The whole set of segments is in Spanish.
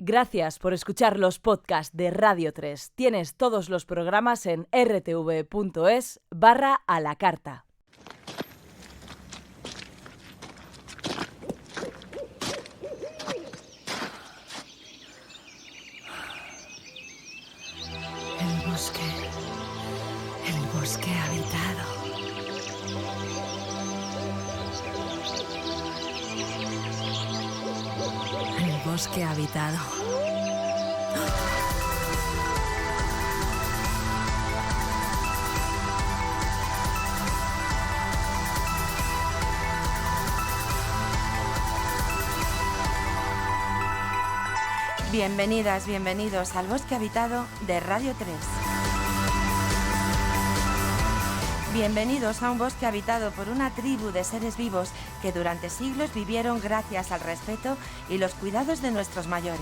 Gracias por escuchar los podcasts de Radio 3. Tienes todos los programas en rtv.es/a la carta. El bosque habitado. El bosque habitado. Bienvenidas, bienvenidos al Bosque Habitado de Radio 3. Bienvenidos a un bosque habitado por una tribu de seres vivos que durante siglos vivieron gracias al respeto y los cuidados de nuestros mayores.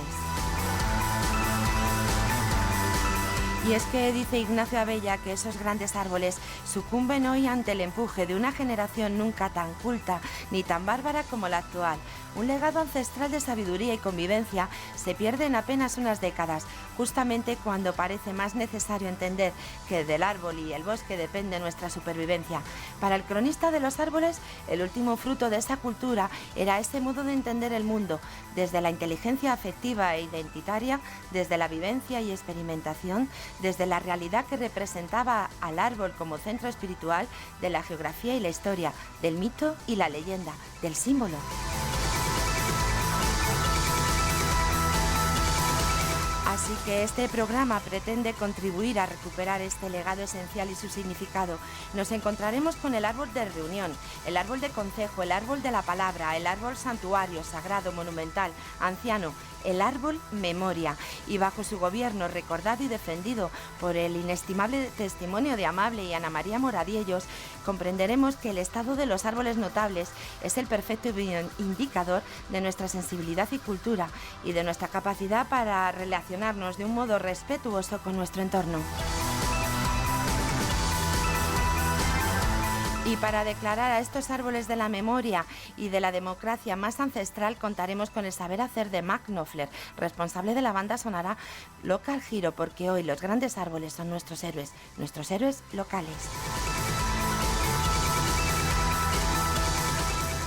Y es que dice Ignacio Abella que esos grandes árboles sucumben hoy ante el empuje de una generación nunca tan culta ni tan bárbara como la actual. Un legado ancestral de sabiduría y convivencia se pierde en apenas unas décadas, justamente cuando parece más necesario entender que del árbol y el bosque depende nuestra supervivencia. Para el cronista de los árboles, el último fruto de esa cultura era ese modo de entender el mundo, desde la inteligencia afectiva e identitaria, desde la vivencia y experimentación, desde la realidad que representaba al árbol como centro espiritual de la geografía y la historia, del mito y la leyenda, del símbolo. Así que este programa pretende contribuir a recuperar este legado esencial y su significado. Nos encontraremos con el árbol de reunión, el árbol de concejo, el árbol de la palabra, el árbol santuario, sagrado, monumental, anciano, el árbol memoria, y bajo su gobierno recordado y defendido por el inestimable testimonio de Amable y Ana María Moradiellos, comprenderemos que el estado de los árboles notables es el perfecto indicador de nuestra sensibilidad y cultura y de nuestra capacidad para relacionarnos de un modo respetuoso con nuestro entorno. Y para declarar a estos árboles de la memoria y de la democracia más ancestral, contaremos con el saber hacer de Mark Knopfler, responsable de la banda sonora Local Hero, porque hoy los grandes árboles son nuestros héroes locales.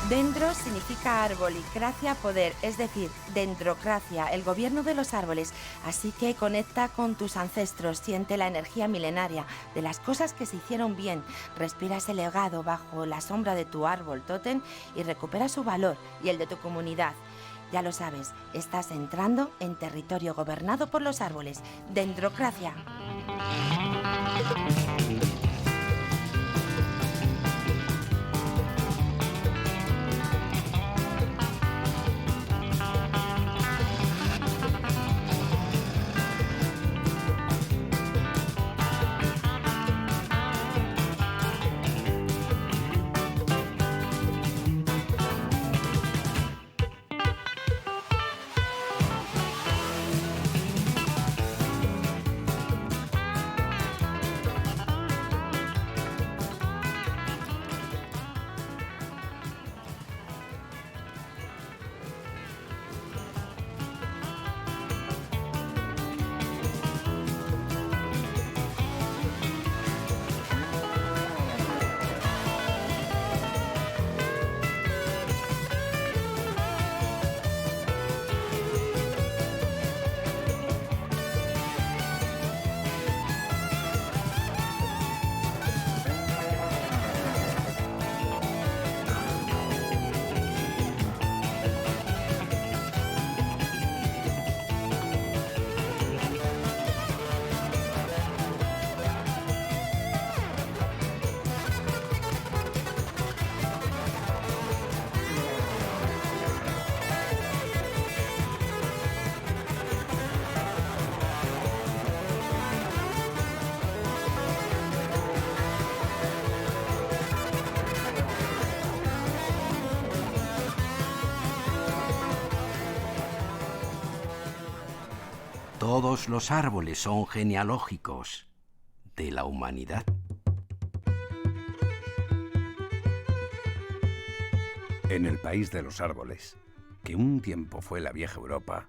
Dendro significa árbol y cracia poder, es decir, dendrocracia, el gobierno de los árboles. Así que conecta con tus ancestros, siente la energía milenaria de las cosas que se hicieron bien, respira ese legado bajo la sombra de tu árbol tótem y recupera su valor y el de tu comunidad. Ya lo sabes, estás entrando en territorio gobernado por los árboles, dendrocracia. Todos los árboles son genealógicos de la humanidad. En el país de los árboles, que un tiempo fue la vieja Europa,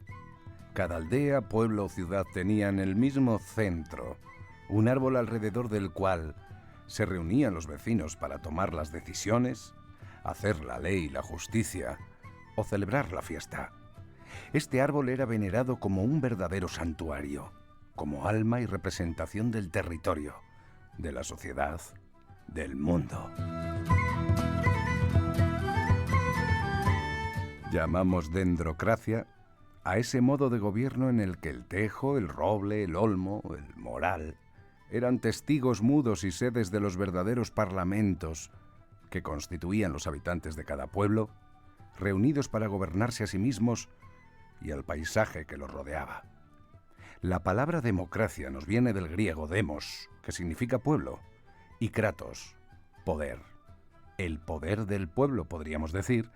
Cada aldea, pueblo o ciudad tenía en el mismo centro un árbol alrededor del cual se reunían los vecinos para tomar las decisiones, hacer la ley y la justicia o celebrar la fiesta. Este árbol era venerado como un verdadero santuario, como alma y representación del territorio, de la sociedad, del mundo. Llamamos dendrocracia a ese modo de gobierno en el que el tejo, el roble, el olmo, el moral eran testigos mudos y sedes de los verdaderos parlamentos que constituían los habitantes de cada pueblo, reunidos para gobernarse a sí mismos y al paisaje que los rodeaba. La palabra democracia nos viene del griego demos, que significa pueblo, y kratos, poder. El poder del pueblo, podríamos decir,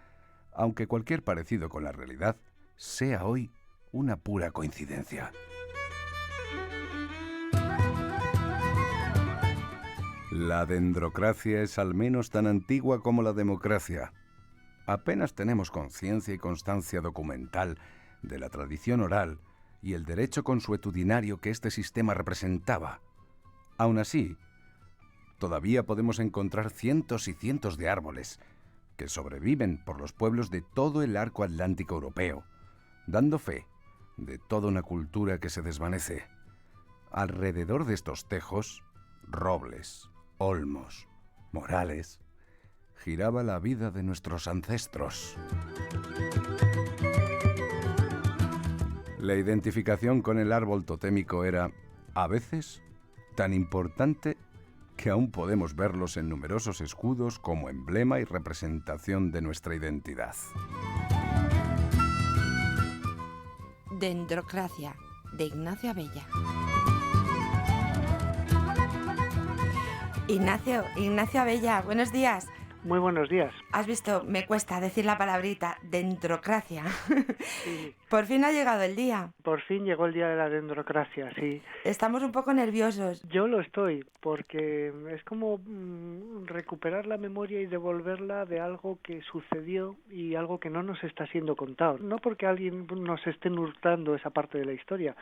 aunque cualquier parecido con la realidad sea hoy una pura coincidencia. La dendrocracia es al menos tan antigua como la democracia. Apenas tenemos conciencia y constancia documental de la tradición oral y el derecho consuetudinario que este sistema representaba. Aún así, todavía podemos encontrar cientos y cientos de árboles que sobreviven por los pueblos de todo el arco atlántico europeo, dando fe de toda una cultura que se desvanece. Alrededor de estos tejos, robles, olmos, morales, giraba la vida de nuestros ancestros. La identificación con el árbol totémico era, a veces, tan importante que aún podemos verlos en numerosos escudos como emblema y representación de nuestra identidad. Dendrocracia, de Ignacio Abella. Ignacio Abella, buenos días. Muy buenos días. Has visto, me cuesta decir la palabrita, dendrocracia. Sí. Por fin ha llegado el día. Por fin llegó el día de la dendrocracia, sí. Estamos un poco nerviosos. Yo lo estoy, porque es como recuperar la memoria y devolverla de algo que sucedió y algo que no nos está siendo contado. No porque alguien nos esté hurtando esa parte de la historia,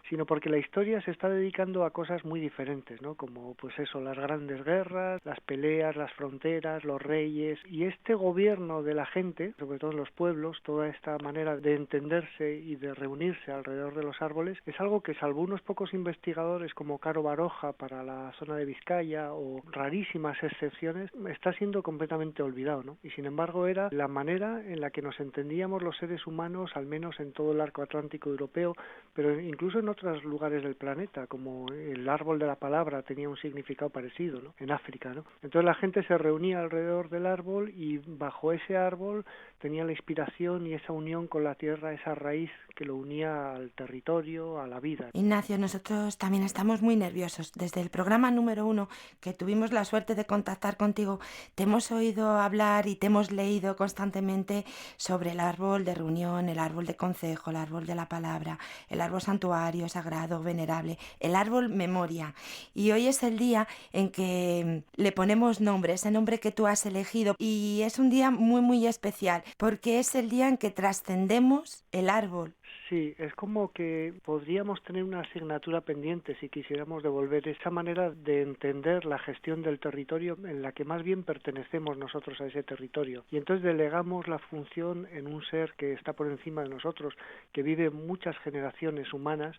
sino porque la historia se está dedicando a cosas muy diferentes, ¿no? Como pues eso, las grandes guerras, las peleas, las fronteras, los reyes, y este gobierno de la gente, sobre todo en los pueblos, toda esta manera de entenderse y de reunirse alrededor de los árboles, es algo que salvo unos pocos investigadores como Caro Baroja para la zona de Vizcaya o rarísimas excepciones, está siendo completamente olvidado, ¿no? Y sin embargo era la manera en la que nos entendíamos los seres humanos, al menos en todo el arco atlántico europeo, pero incluso en otros lugares del planeta, como el árbol de la palabra tenía un significado parecido, ¿no? En África, ¿no? Entonces la gente se reunía alrededor del árbol y bajo ese árbol tenía la inspiración y esa unión con la tierra, esa raíz que lo unía al territorio, a la vida. Ignacio, nosotros también estamos muy nerviosos. Desde el programa número 1, que tuvimos la suerte de contactar contigo, te hemos oído hablar y te hemos leído constantemente sobre el árbol de reunión, el árbol de concejo, el árbol de la palabra, el árbol santuario, sagrado, venerable, el árbol memoria. Y hoy es el día en que le ponemos nombre, ese nombre que tú has elegido. Y es un día muy, muy especial, porque es el día en que trascendemos el árbol. Sí, es como que podríamos tener una asignatura pendiente si quisiéramos devolver esa manera de entender la gestión del territorio en la que más bien pertenecemos nosotros a ese territorio. Y entonces delegamos la función en un ser que está por encima de nosotros, que vive muchas generaciones humanas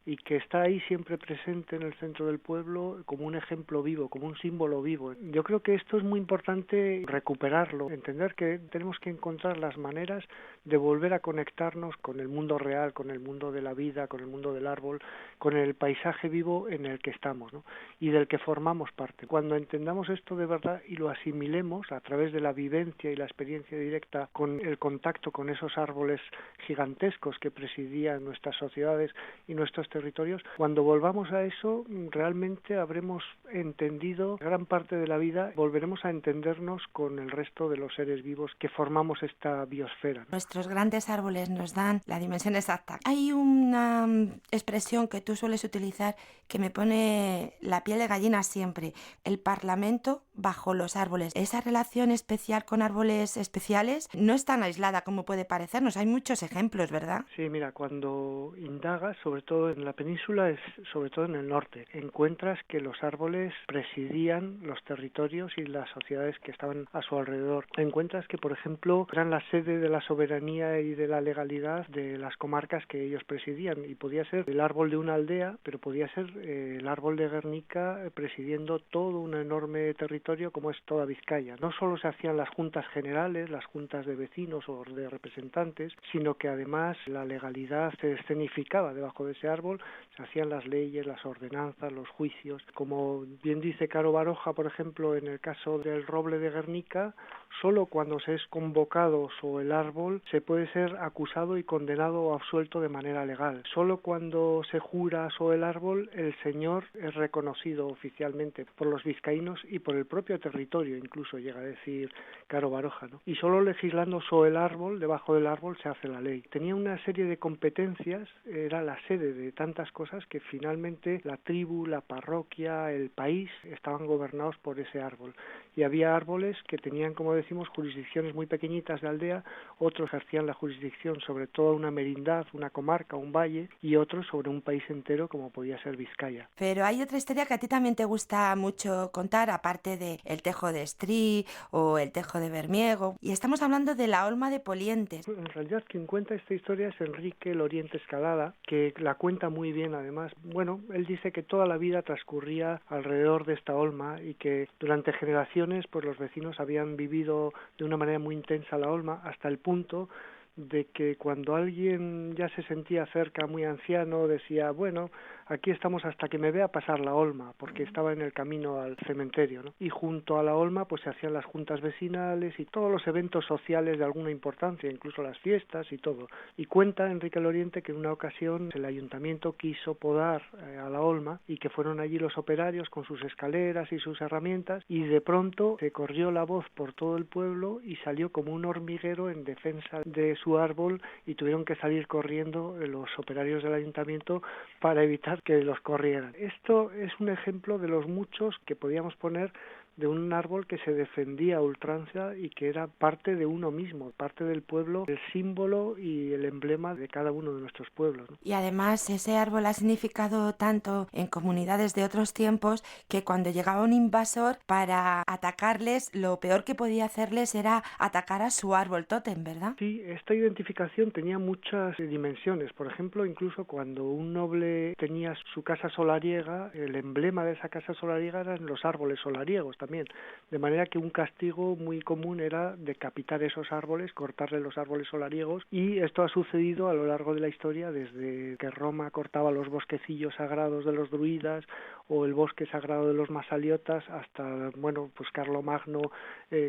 y que está ahí siempre presente en el centro del pueblo como un ejemplo vivo, como un símbolo vivo. Yo creo que esto es muy importante recuperarlo, entender que tenemos que encontrar las maneras de volver a conectarnos con el mundo real, con el mundo de la vida, con el mundo del árbol, con el paisaje vivo en el que estamos, ¿no? Y del que formamos parte. Cuando entendamos esto de verdad y lo asimilemos a través de la vivencia y la experiencia directa con el contacto con esos árboles gigantescos que presidían nuestras sociedades y nuestros territorios, cuando volvamos a eso realmente habremos entendido gran parte de la vida, volveremos a entendernos con el resto de los seres vivos que formamos esta biosfera, ¿no? Nuestros grandes árboles nos dan la dimensión exacta. Hay una expresión que tú sueles utilizar que me pone la piel de gallina siempre. El Parlamento bajo los árboles. Esa relación especial con árboles especiales no es tan aislada como puede parecernos. Hay muchos ejemplos, ¿verdad? Sí, mira, cuando indagas, sobre todo en la península, sobre todo en el norte, encuentras que los árboles presidían los territorios y las sociedades que estaban a su alrededor. Encuentras que, por ejemplo, eran la sede de la soberanía y de la legalidad de las comarcas que ellos presidían, y podía ser el árbol de una aldea, pero podía ser el árbol de Guernica presidiendo todo un enorme territorio como es toda Vizcaya. No solo se hacían las juntas generales, las juntas de vecinos o de representantes, sino que además la legalidad se escenificaba debajo de ese árbol, se hacían las leyes, las ordenanzas, los juicios. Como bien dice Caro Baroja, por ejemplo, en el caso del roble de Guernica, solo cuando se es convocado sobre el árbol se puede ser acusado y condenado o absuelto de manera legal. Solo cuando se jura sobre el árbol el señor es reconocido oficialmente por los vizcaínos y por el propio territorio, incluso llega a decir Caro Baroja, ¿no? Y solo legislando sobre el árbol, debajo del árbol, se hace la ley. Tenía una serie de competencias, era la sede de tantas cosas que finalmente la tribu, la parroquia, el país estaban gobernados por ese árbol. Y había árboles que tenían, como decimos, jurisdicciones muy pequeñitas de aldea, otros ejercían la jurisdicción sobre toda una merindad, una comarca, un valle, y otros sobre un país entero como podía ser Vizcaya. Pero hay otra historia que a ti también te gusta mucho contar, aparte de el Tejo de Estrí o el Tejo de Bermiego, y estamos hablando de la Olma de Polientes. En realidad quien cuenta esta historia es Enrique Loriente Escalada, que la cuenta muy bien además. Bueno, él dice que toda la vida transcurría alrededor de esta olma y que durante generaciones pues los vecinos habían vivido de una manera muy intensa la olma, hasta el punto de que cuando alguien ya se sentía cerca, muy anciano, decía, bueno, aquí estamos hasta que me vea pasar la olma, porque estaba en el camino al cementerio, ¿no? Y junto a la olma pues se hacían las juntas vecinales y todos los eventos sociales de alguna importancia, incluso las fiestas y todo. Y cuenta Enrique Loriente que en una ocasión el ayuntamiento quiso podar a la olma y que fueron allí los operarios con sus escaleras y sus herramientas, y de pronto se corrió la voz por todo el pueblo y salió como un hormiguero en defensa de su árbol, y tuvieron que salir corriendo los operarios del ayuntamiento para evitar que los corrieran. Esto es un ejemplo de los muchos que podíamos poner de un árbol que se defendía a ultranza y que era parte de uno mismo, parte del pueblo, el símbolo y el emblema de cada uno de nuestros pueblos, ¿no? Y además ese árbol ha significado tanto en comunidades de otros tiempos que cuando llegaba un invasor para atacarles, lo peor que podía hacerles era atacar a su árbol tótem, ¿verdad? Sí, esta identificación tenía muchas dimensiones. Por ejemplo, incluso cuando un noble tenía su casa solariega, el emblema de esa casa solariega eran los árboles solariegos también, de manera que un castigo muy común era decapitar esos árboles, cortarle los árboles solariegos, y esto ha sucedido a lo largo de la historia, desde que Roma cortaba los bosquecillos sagrados de los druidas o el bosque sagrado de los masaliotas, hasta, bueno, pues Carlomagno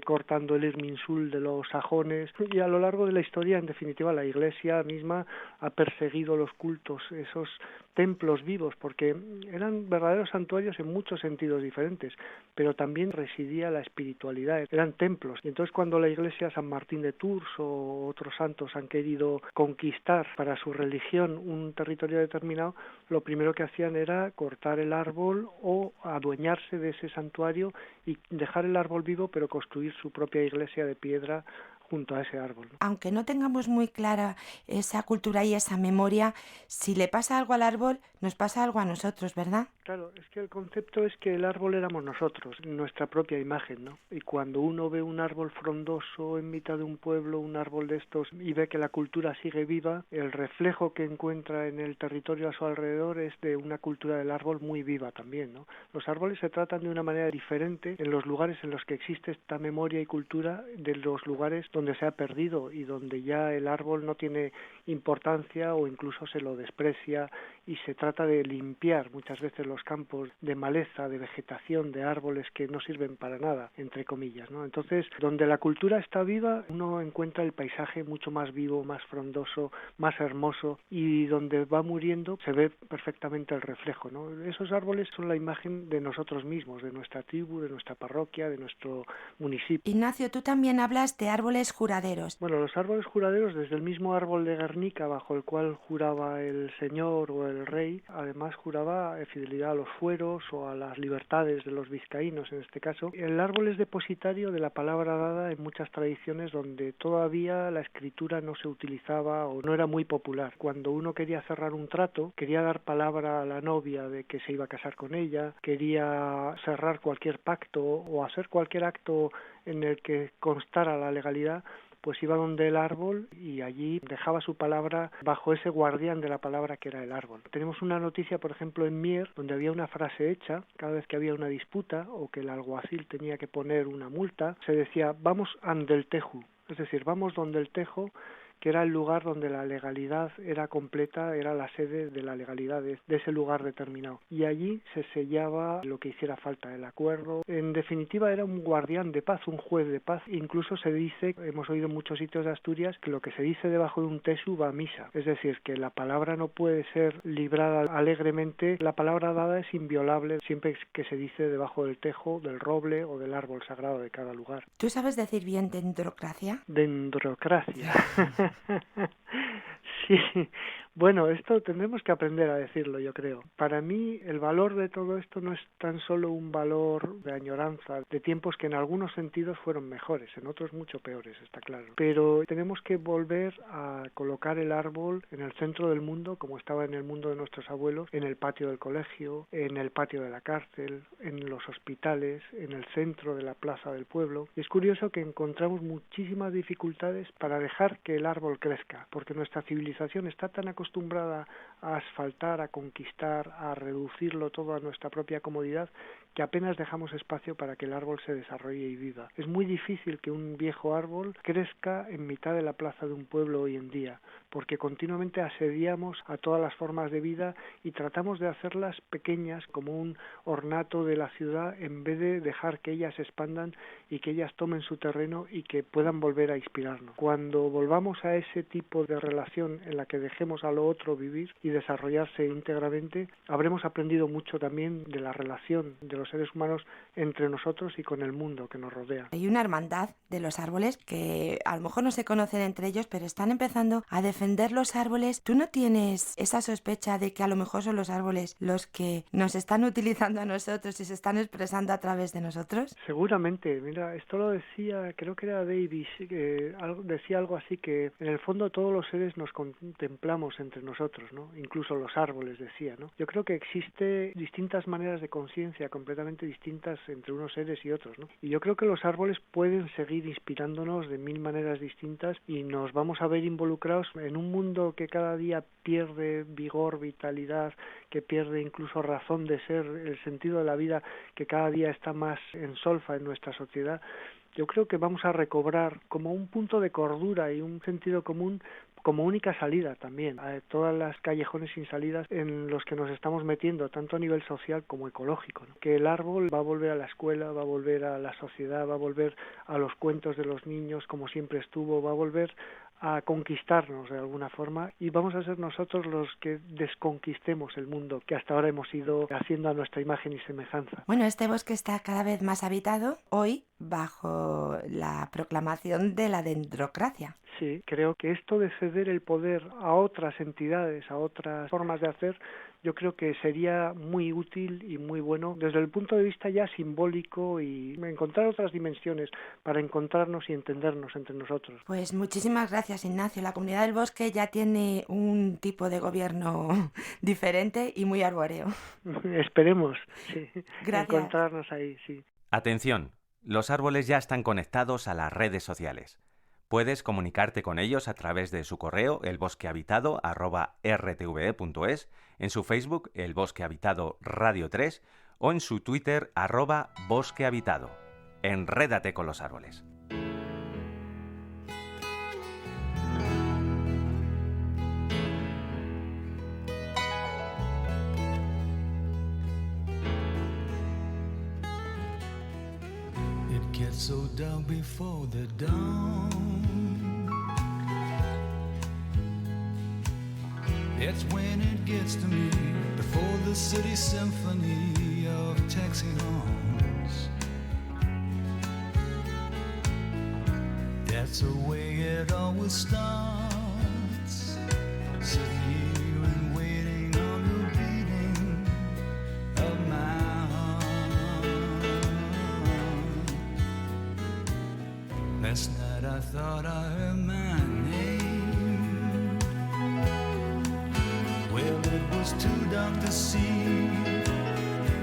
cortando el irminsul de los sajones, y a lo largo de la historia, en definitiva, la Iglesia misma ha perseguido los cultos, esos templos vivos, porque eran verdaderos santuarios en muchos sentidos diferentes, pero también residía la espiritualidad, eran templos. Y entonces cuando la Iglesia, San Martín de Tours o otros santos han querido conquistar para su religión un territorio determinado, lo primero que hacían era cortar el árbol o adueñarse de ese santuario y dejar el árbol vivo, pero construir su propia iglesia de piedra junto a ese árbol. Aunque no tengamos muy clara esa cultura y esa memoria, si le pasa algo al árbol, nos pasa algo a nosotros, ¿verdad? Claro, es que el concepto es que el árbol éramos nosotros, nuestra propia imagen, ¿no? Y cuando uno ve un árbol frondoso en mitad de un pueblo, un árbol de estos, y ve que la cultura sigue viva, el reflejo que encuentra en el territorio a su alrededor es de una cultura del árbol muy viva también, ¿no? Los árboles se tratan de una manera diferente en los lugares en los que existe esta memoria y cultura de los lugares donde se ha perdido y donde ya el árbol no tiene importancia o incluso se lo desprecia, y se trata de limpiar muchas veces los campos de maleza, de vegetación, de árboles que no sirven para nada, entre comillas, ¿no? Entonces, donde la cultura está viva, uno encuentra el paisaje mucho más vivo, más frondoso, más hermoso, y donde va muriendo se ve perfectamente el reflejo, ¿no? Esos árboles son la imagen de nosotros mismos, de nuestra tribu, de nuestra parroquia, de nuestro municipio. Ignacio, tú también hablas de árboles árboles juraderos? Bueno, los árboles juraderos, desde el mismo árbol de Guernica bajo el cual juraba el señor o el rey, además juraba fidelidad a los fueros o a las libertades de los vizcaínos en este caso. El árbol es depositario de la palabra dada en muchas tradiciones donde todavía la escritura no se utilizaba o no era muy popular. Cuando uno quería cerrar un trato, quería dar palabra a la novia de que se iba a casar con ella, quería cerrar cualquier pacto o hacer cualquier acto en el que constara la legalidad, pues iba donde el árbol y allí dejaba su palabra bajo ese guardián de la palabra que era el árbol. Tenemos una noticia, por ejemplo, en Mier, donde había una frase hecha, cada vez que había una disputa o que el alguacil tenía que poner una multa, se decía, vamos ande el teju, es decir, vamos donde el tejo, que era el lugar donde la legalidad era completa, era la sede de la legalidad de ese lugar determinado. Y allí se sellaba lo que hiciera falta, el acuerdo. En definitiva, era un guardián de paz, un juez de paz. Incluso se dice, hemos oído en muchos sitios de Asturias, que lo que se dice debajo de un tesu va a misa. Es decir, que la palabra no puede ser librada alegremente. La palabra dada es inviolable siempre que se dice debajo del tejo, del roble o del árbol sagrado de cada lugar. ¿Tú sabes decir bien dendrocracia? Dendrocracia. Sí, bueno, esto tendremos que aprender a decirlo, yo creo. Para mí, el valor de todo esto no es tan solo un valor de añoranza, de tiempos que en algunos sentidos fueron mejores, en otros mucho peores, está claro. Pero tenemos que volver a colocar el árbol en el centro del mundo, como estaba en el mundo de nuestros abuelos, en el patio del colegio, en el patio de la cárcel, en los hospitales, en el centro de la plaza del pueblo. Y es curioso que encontramos muchísimas dificultades para dejar que el árbol crezca, porque nuestra civilización está tan acostumbrada a asfaltar, a conquistar, a reducirlo todo a nuestra propia comodidad, que apenas dejamos espacio para que el árbol se desarrolle y viva. Es muy difícil que un viejo árbol crezca en mitad de la plaza de un pueblo hoy en día, porque continuamente asediamos a todas las formas de vida y tratamos de hacerlas pequeñas como un ornato de la ciudad en vez de dejar que ellas se expandan y que ellas tomen su terreno y que puedan volver a inspirarnos. Cuando volvamos a ese tipo de relación en la que dejemos a lo otro vivir y desarrollarse íntegramente, habremos aprendido mucho también de la relación de los seres humanos entre nosotros y con el mundo que nos rodea. Hay una hermandad de los árboles que a lo mejor no se conocen entre ellos, pero están empezando a defender los árboles. ¿Tú no tienes esa sospecha de que a lo mejor son los árboles los que nos están utilizando a nosotros y se están expresando a través de nosotros? Seguramente, mira, esto lo decía, creo que era Davis, que decía algo así, que en el fondo todos los seres nos contemplamos entre nosotros, ¿no? Incluso los árboles, decía, ¿no? Yo creo que existe distintas maneras de conciencia completamente distintas entre unos seres y otros, ¿no? Y yo creo que los árboles pueden seguir inspirándonos de mil maneras distintas y nos vamos a ver involucrados en un mundo que cada día pierde vigor, vitalidad, que pierde incluso razón de ser, el sentido de la vida que cada día está más en solfa en nuestra sociedad. Yo creo que vamos a recobrar como un punto de cordura y un sentido común como única salida también a todas las callejones sin salidas en los que nos estamos metiendo, tanto a nivel social como ecológico, ¿no? Que el árbol va a volver a la escuela, va a volver a la sociedad, va a volver a los cuentos de los niños como siempre estuvo, va a volver a conquistarnos de alguna forma y vamos a ser nosotros los que desconquistemos el mundo que hasta ahora hemos ido haciendo a nuestra imagen y semejanza. Bueno, este bosque está cada vez más habitado hoy bajo la proclamación de la dendrocracia. Sí, creo que esto de ceder el poder a otras entidades, a otras formas de hacer, yo creo que sería muy útil y muy bueno desde el punto de vista ya simbólico y encontrar otras dimensiones para encontrarnos y entendernos entre nosotros. Pues muchísimas gracias, Ignacio. La Comunidad del Bosque ya tiene un tipo de gobierno diferente y muy arbóreo. Esperemos, sí, gracias. Encontrarnos ahí, sí. Atención, los árboles ya están conectados a las redes sociales. Puedes comunicarte con ellos a través de su correo elbosquehabitado@rtve.es, en su Facebook El Bosque Habitado Radio 3 o en su Twitter @bosquehabitado. Enrédate con los árboles. It gets so down before the dawn. It's when it gets to me, before the city symphony of taxi horns. That That's the way it always starts. Sitting here and waiting on the beating of my heart. Last night I thought I heard my name. Well, it was too dark to see,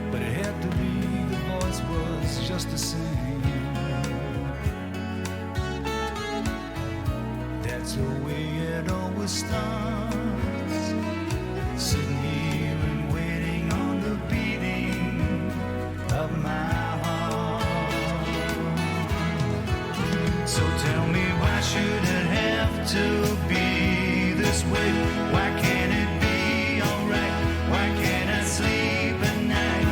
but it had to be. The voice was just the same. That's the way it always starts. Sitting here and waiting on the beating of my heart. So tell me, why should it have to be this way? Why can't it be alright? Why can't I sleep at night?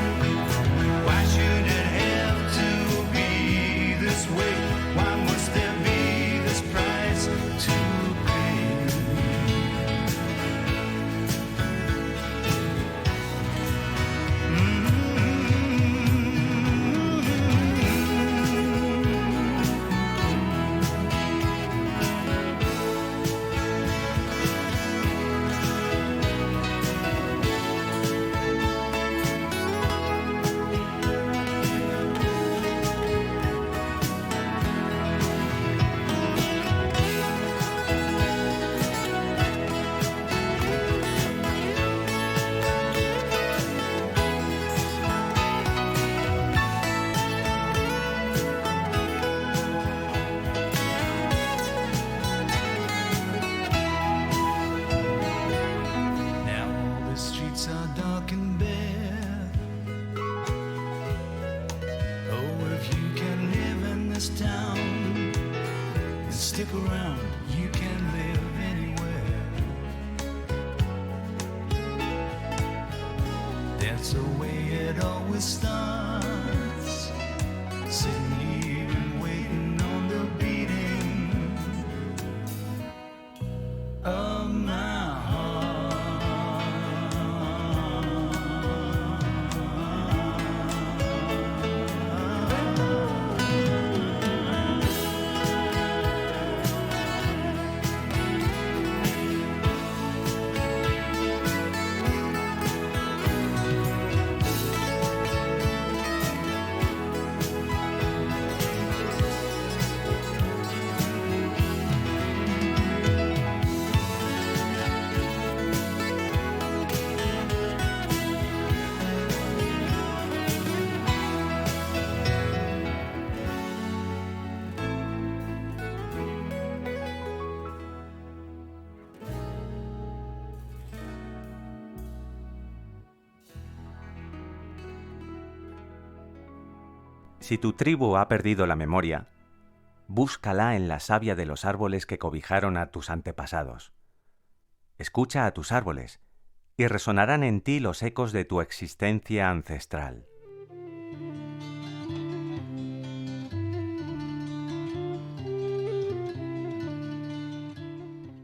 Why should it have to be this way? Why must there be this price to pay? Now all the streets are dark and bare. Oh, if you can live in this town, then stick around, you can live anywhere. That's the way it always starts. Sitting here and waiting on the beating of my Si tu tribu ha perdido la memoria, búscala en la savia de los árboles que cobijaron a tus antepasados. Escucha a tus árboles y resonarán en ti los ecos de tu existencia ancestral.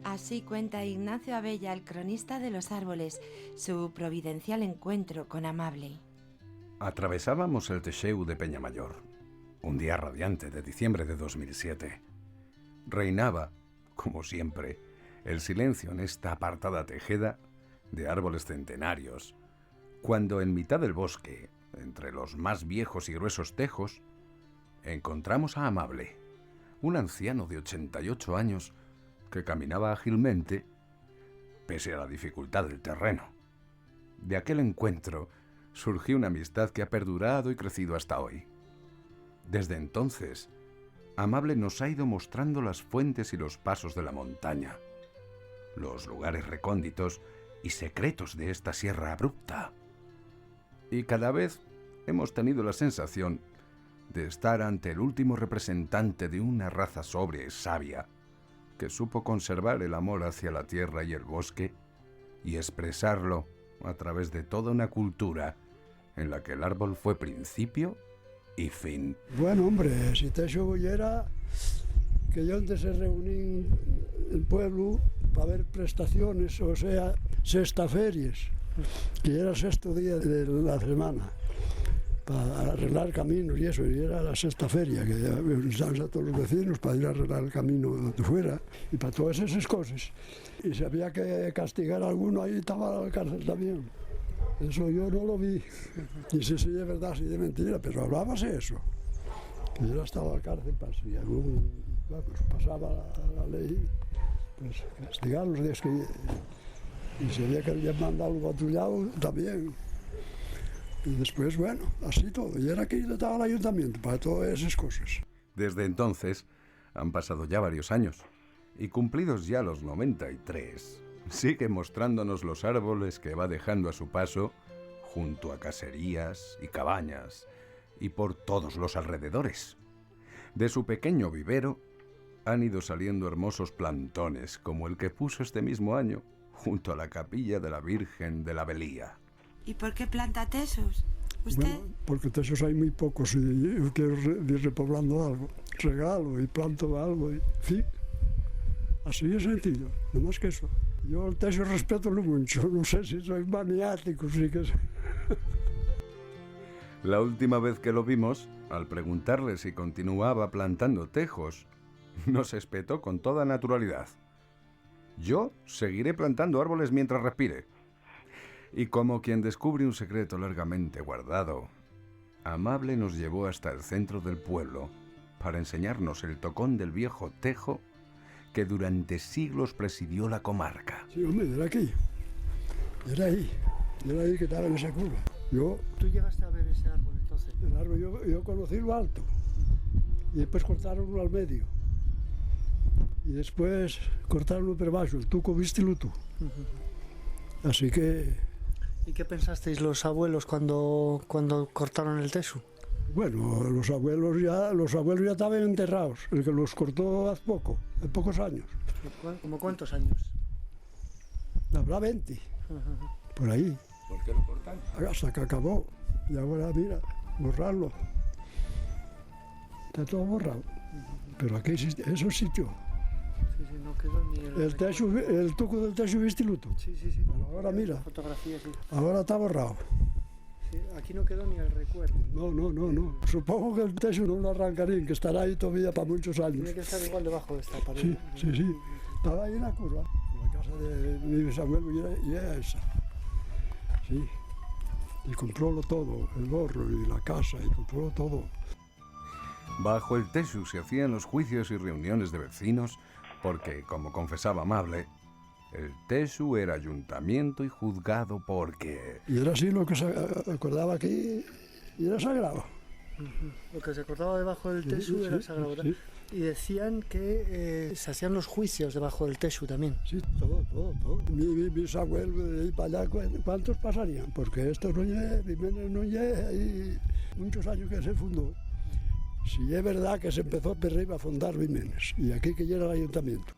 Así cuenta Ignacio Abella, el cronista de los árboles, su providencial encuentro con Amable. Atravesábamos el Teixeu de Peñamayor, un día radiante de diciembre de 2007. Reinaba, como siempre, el silencio en esta apartada tejeda de árboles centenarios, cuando en mitad del bosque, entre los más viejos y gruesos tejos, encontramos a Amable, un anciano de 88 años que caminaba ágilmente, pese a la dificultad del terreno. De aquel encuentro surgió una amistad que ha perdurado y crecido hasta hoy. Desde entonces, Amable nos ha ido mostrando las fuentes y los pasos de la montaña, los lugares recónditos y secretos de esta sierra abrupta. Y cada vez hemos tenido la sensación de estar ante el último representante de una raza sobria y sabia que supo conservar el amor hacia la tierra y el bosque y expresarlo a través de toda una cultura en la que el árbol fue principio y fin. Bueno, hombre, si te era que yo antes se reuní en el pueblo para ver prestaciones, o sea, sextaferias, que era el sexto día de la semana. para arreglar caminos y eso, y era la sexta feria, que necesitaban a todos los vecinos para ir a arreglar el camino donde fuera, y para todas esas cosas. Y si había que castigar a alguno, ahí estaba la cárcel también. Eso yo no lo vi, y si es verdad, si es mentira, pero hablábase eso, que yo estaba en la cárcel para si algún, pues pasaba la ley, pues castigarlos, y si había que mandar algo patrullado, también. Y después, bueno, así todo. Y era aquí estaba el ayuntamiento para todas esas cosas. Desde entonces han pasado ya varios años y cumplidos ya los 93, sigue mostrándonos los árboles que va dejando a su paso junto a caserías y cabañas y por todos los alrededores. De su pequeño vivero han ido saliendo hermosos plantones como el que puso este mismo año junto a la capilla de la Virgen de la Belía. ¿Y por qué planta tesos? ¿Usted? Bueno, porque tesos hay muy pocos y yo quiero ir repoblando algo. Regalo y planto algo, y, en fin. Así de sencillo, no más que eso. Yo el teso respeto mucho, no sé si soy maniático, sí que sé. La última vez que lo vimos, al preguntarle si continuaba plantando tejos, nos espetó con toda naturalidad. Yo seguiré plantando árboles mientras respire. Y como quien descubre un secreto largamente guardado, Amable nos llevó hasta el centro del pueblo para enseñarnos el tocón del viejo tejo que durante siglos presidió la comarca. Sí, hombre, era aquí. Era ahí que estaba en esa curva. ¿Tú llegaste a ver ese árbol entonces? El árbol, yo conocí lo alto. Y después cortaron uno al medio. Y después cortaron uno por baixo, el tuco vístelo tú. Así que... ¿Y qué pensasteis los abuelos cuando cortaron el teso? Bueno, los abuelos ya estaban enterrados. El que los cortó hace poco, hace pocos años. ¿Cómo cuántos años? Habrá 20, por ahí. ¿Por qué lo cortan? Hasta que acabó. Y ahora, mira, borrarlo. Está todo borrado. Pero aquí existe, eso sitio. Sí, no quedó ni El tuco del techo vistiluto. Sí. Pero ahora mira, Fotografía, sí. ahora está borrado. Sí. Aquí no quedó ni el recuerdo. No. Supongo que el techo no lo arrancarían, que estará ahí todavía para muchos años. Tiene que estar igual debajo de esta pared. Sí. Estaba ahí en la curva. La casa de mi bisabuelo y era esa. Sí. Y controlo todo, el borro y la casa, y controlo todo. Bajo el techo se hacían los juicios y reuniones de vecinos porque, como confesaba Amable, el techo era ayuntamiento y juzgado porque... Y era así lo que se acordaba aquí, y era sagrado. Lo que se cortaba debajo del teso era sagrado. Sí. Y decían que se hacían los juicios debajo del teso también. Sí, todo. Mi bisabuelo de ahí para allá, ¿cuántos pasarían? Porque esto no lleva, Jiménez no lleva, hay muchos años que se fundó. Si es verdad que se empezó por arriba a fundar Jiménez, y aquí que ya era el ayuntamiento.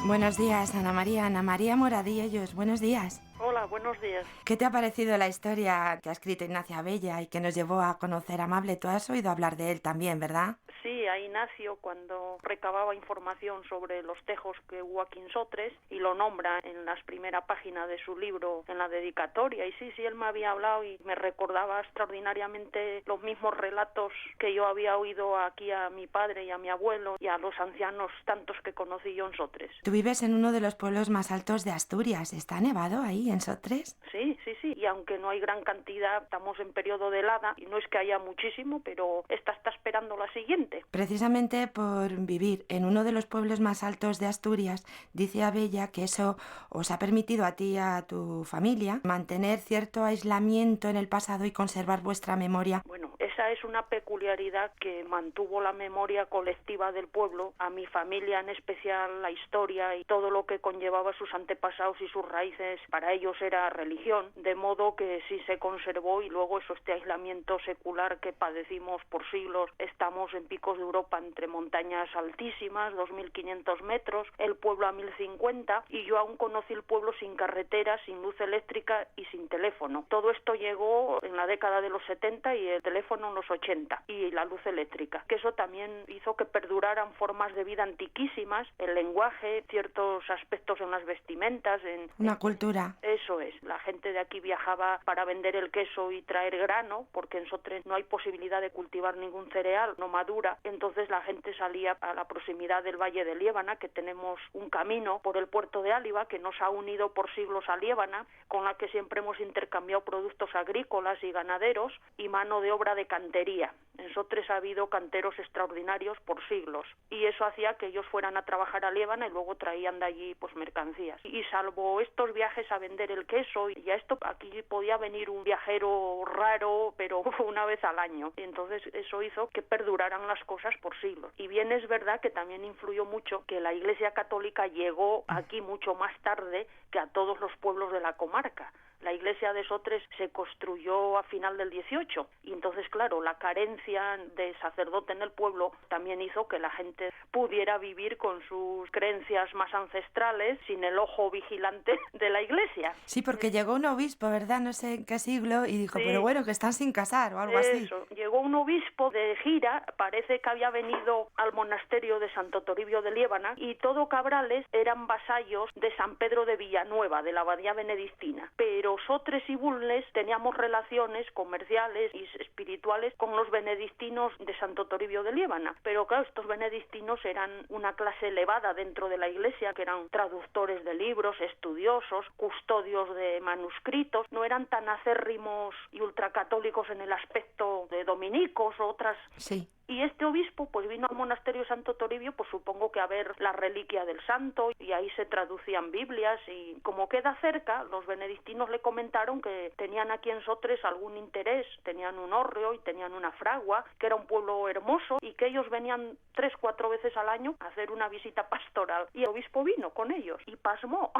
Buenos días, Ana María Moradillos, buenos días. Hola, buenos días. ¿Qué te ha parecido la historia que ha escrito Ignacio Abella y que nos llevó a conocer a Amable? Tú has oído hablar de él también, ¿verdad? Sí, a Ignacio cuando recababa información sobre los tejos que hubo aquí en Sotres y lo nombra en las primeras páginas de su libro en la dedicatoria. Y sí, él me había hablado y me recordaba extraordinariamente los mismos relatos que yo había oído aquí a mi padre y a mi abuelo y a los ancianos tantos que conocí yo en Sotres. Tú vives en uno de los pueblos más altos de Asturias. ¿Está nevado ahí en Sotres? Sí. Y aunque no hay gran cantidad, estamos en periodo de helada y no es que haya muchísimo, pero esta está esperando la siguiente. Precisamente por vivir en uno de los pueblos más altos de Asturias, dice Abella que eso os ha permitido a ti y a tu familia mantener cierto aislamiento en el pasado y conservar vuestra memoria. Bueno, esa es una peculiaridad que mantuvo la memoria colectiva del pueblo, a mi familia en especial, la historia y todo lo que conllevaba sus antepasados y sus raíces, para ellos era religión, de modo que sí se conservó y luego este aislamiento secular que padecimos por siglos. Estamos en picos de Europa entre montañas altísimas, 2.500 metros, el pueblo a 1.050 y yo aún conocí el pueblo sin carretera, sin luz eléctrica y sin teléfono. Todo esto llegó en la década de los 70 y el teléfono llegaron los 80 y la luz eléctrica, que eso también hizo que perduraran formas de vida antiquísimas, el lenguaje, ciertos aspectos en las vestimentas, una cultura. Eso es, la gente de aquí viajaba para vender el queso y traer grano, porque en Sotres no hay posibilidad de cultivar ningún cereal, no madura, entonces la gente salía a la proximidad del Valle de Liébana, que tenemos un camino por el puerto de Áliva que nos ha unido por siglos a Liébana, con la que siempre hemos intercambiado productos agrícolas y ganaderos y mano de obra de cantería. En Sotres ha habido canteros extraordinarios por siglos y eso hacía que ellos fueran a trabajar a Liébana y luego traían de allí pues mercancías. Y salvo estos viajes a vender el queso y a esto, aquí podía venir un viajero raro, pero una vez al año. Y entonces eso hizo que perduraran las cosas por siglos. Y bien es verdad que también influyó mucho que la Iglesia Católica llegó aquí mucho más tarde que a todos los pueblos de la comarca. La iglesia de Sotres se construyó a final del 18 y entonces, claro, la carencia de sacerdote en el pueblo también hizo que la gente pudiera vivir con sus creencias más ancestrales sin el ojo vigilante de la iglesia. Sí, porque llegó un obispo, ¿verdad? No sé en qué siglo, y dijo, sí, pero bueno, que están sin casar o algo así. Eso, llegó un obispo de gira, parece que había venido al monasterio de Santo Toribio de Liébana y todo Cabrales eran vasallos de San Pedro de Villanueva, de la abadía benedictina, pero Sotres y Bulnes teníamos relaciones comerciales y espirituales con los benedictinos de Santo Toribio de Liébana, pero claro, estos benedictinos eran una clase elevada dentro de la iglesia, que eran traductores de libros, estudiosos, custodios de manuscritos, no eran tan acérrimos y ultracatólicos en el aspecto de dominicos o otras. Sí. Y este obispo pues vino al monasterio Santo Toribio, pues supongo que a ver la reliquia del santo, y ahí se traducían Biblias, y como queda cerca, los benedictinos le comentaron que tenían aquí en Sotres algún interés, tenían un hórreo y tenían una fragua, que era un pueblo hermoso, y que ellos venían 3-4 veces al año a hacer una visita pastoral. Y el obispo vino con ellos y pasmó.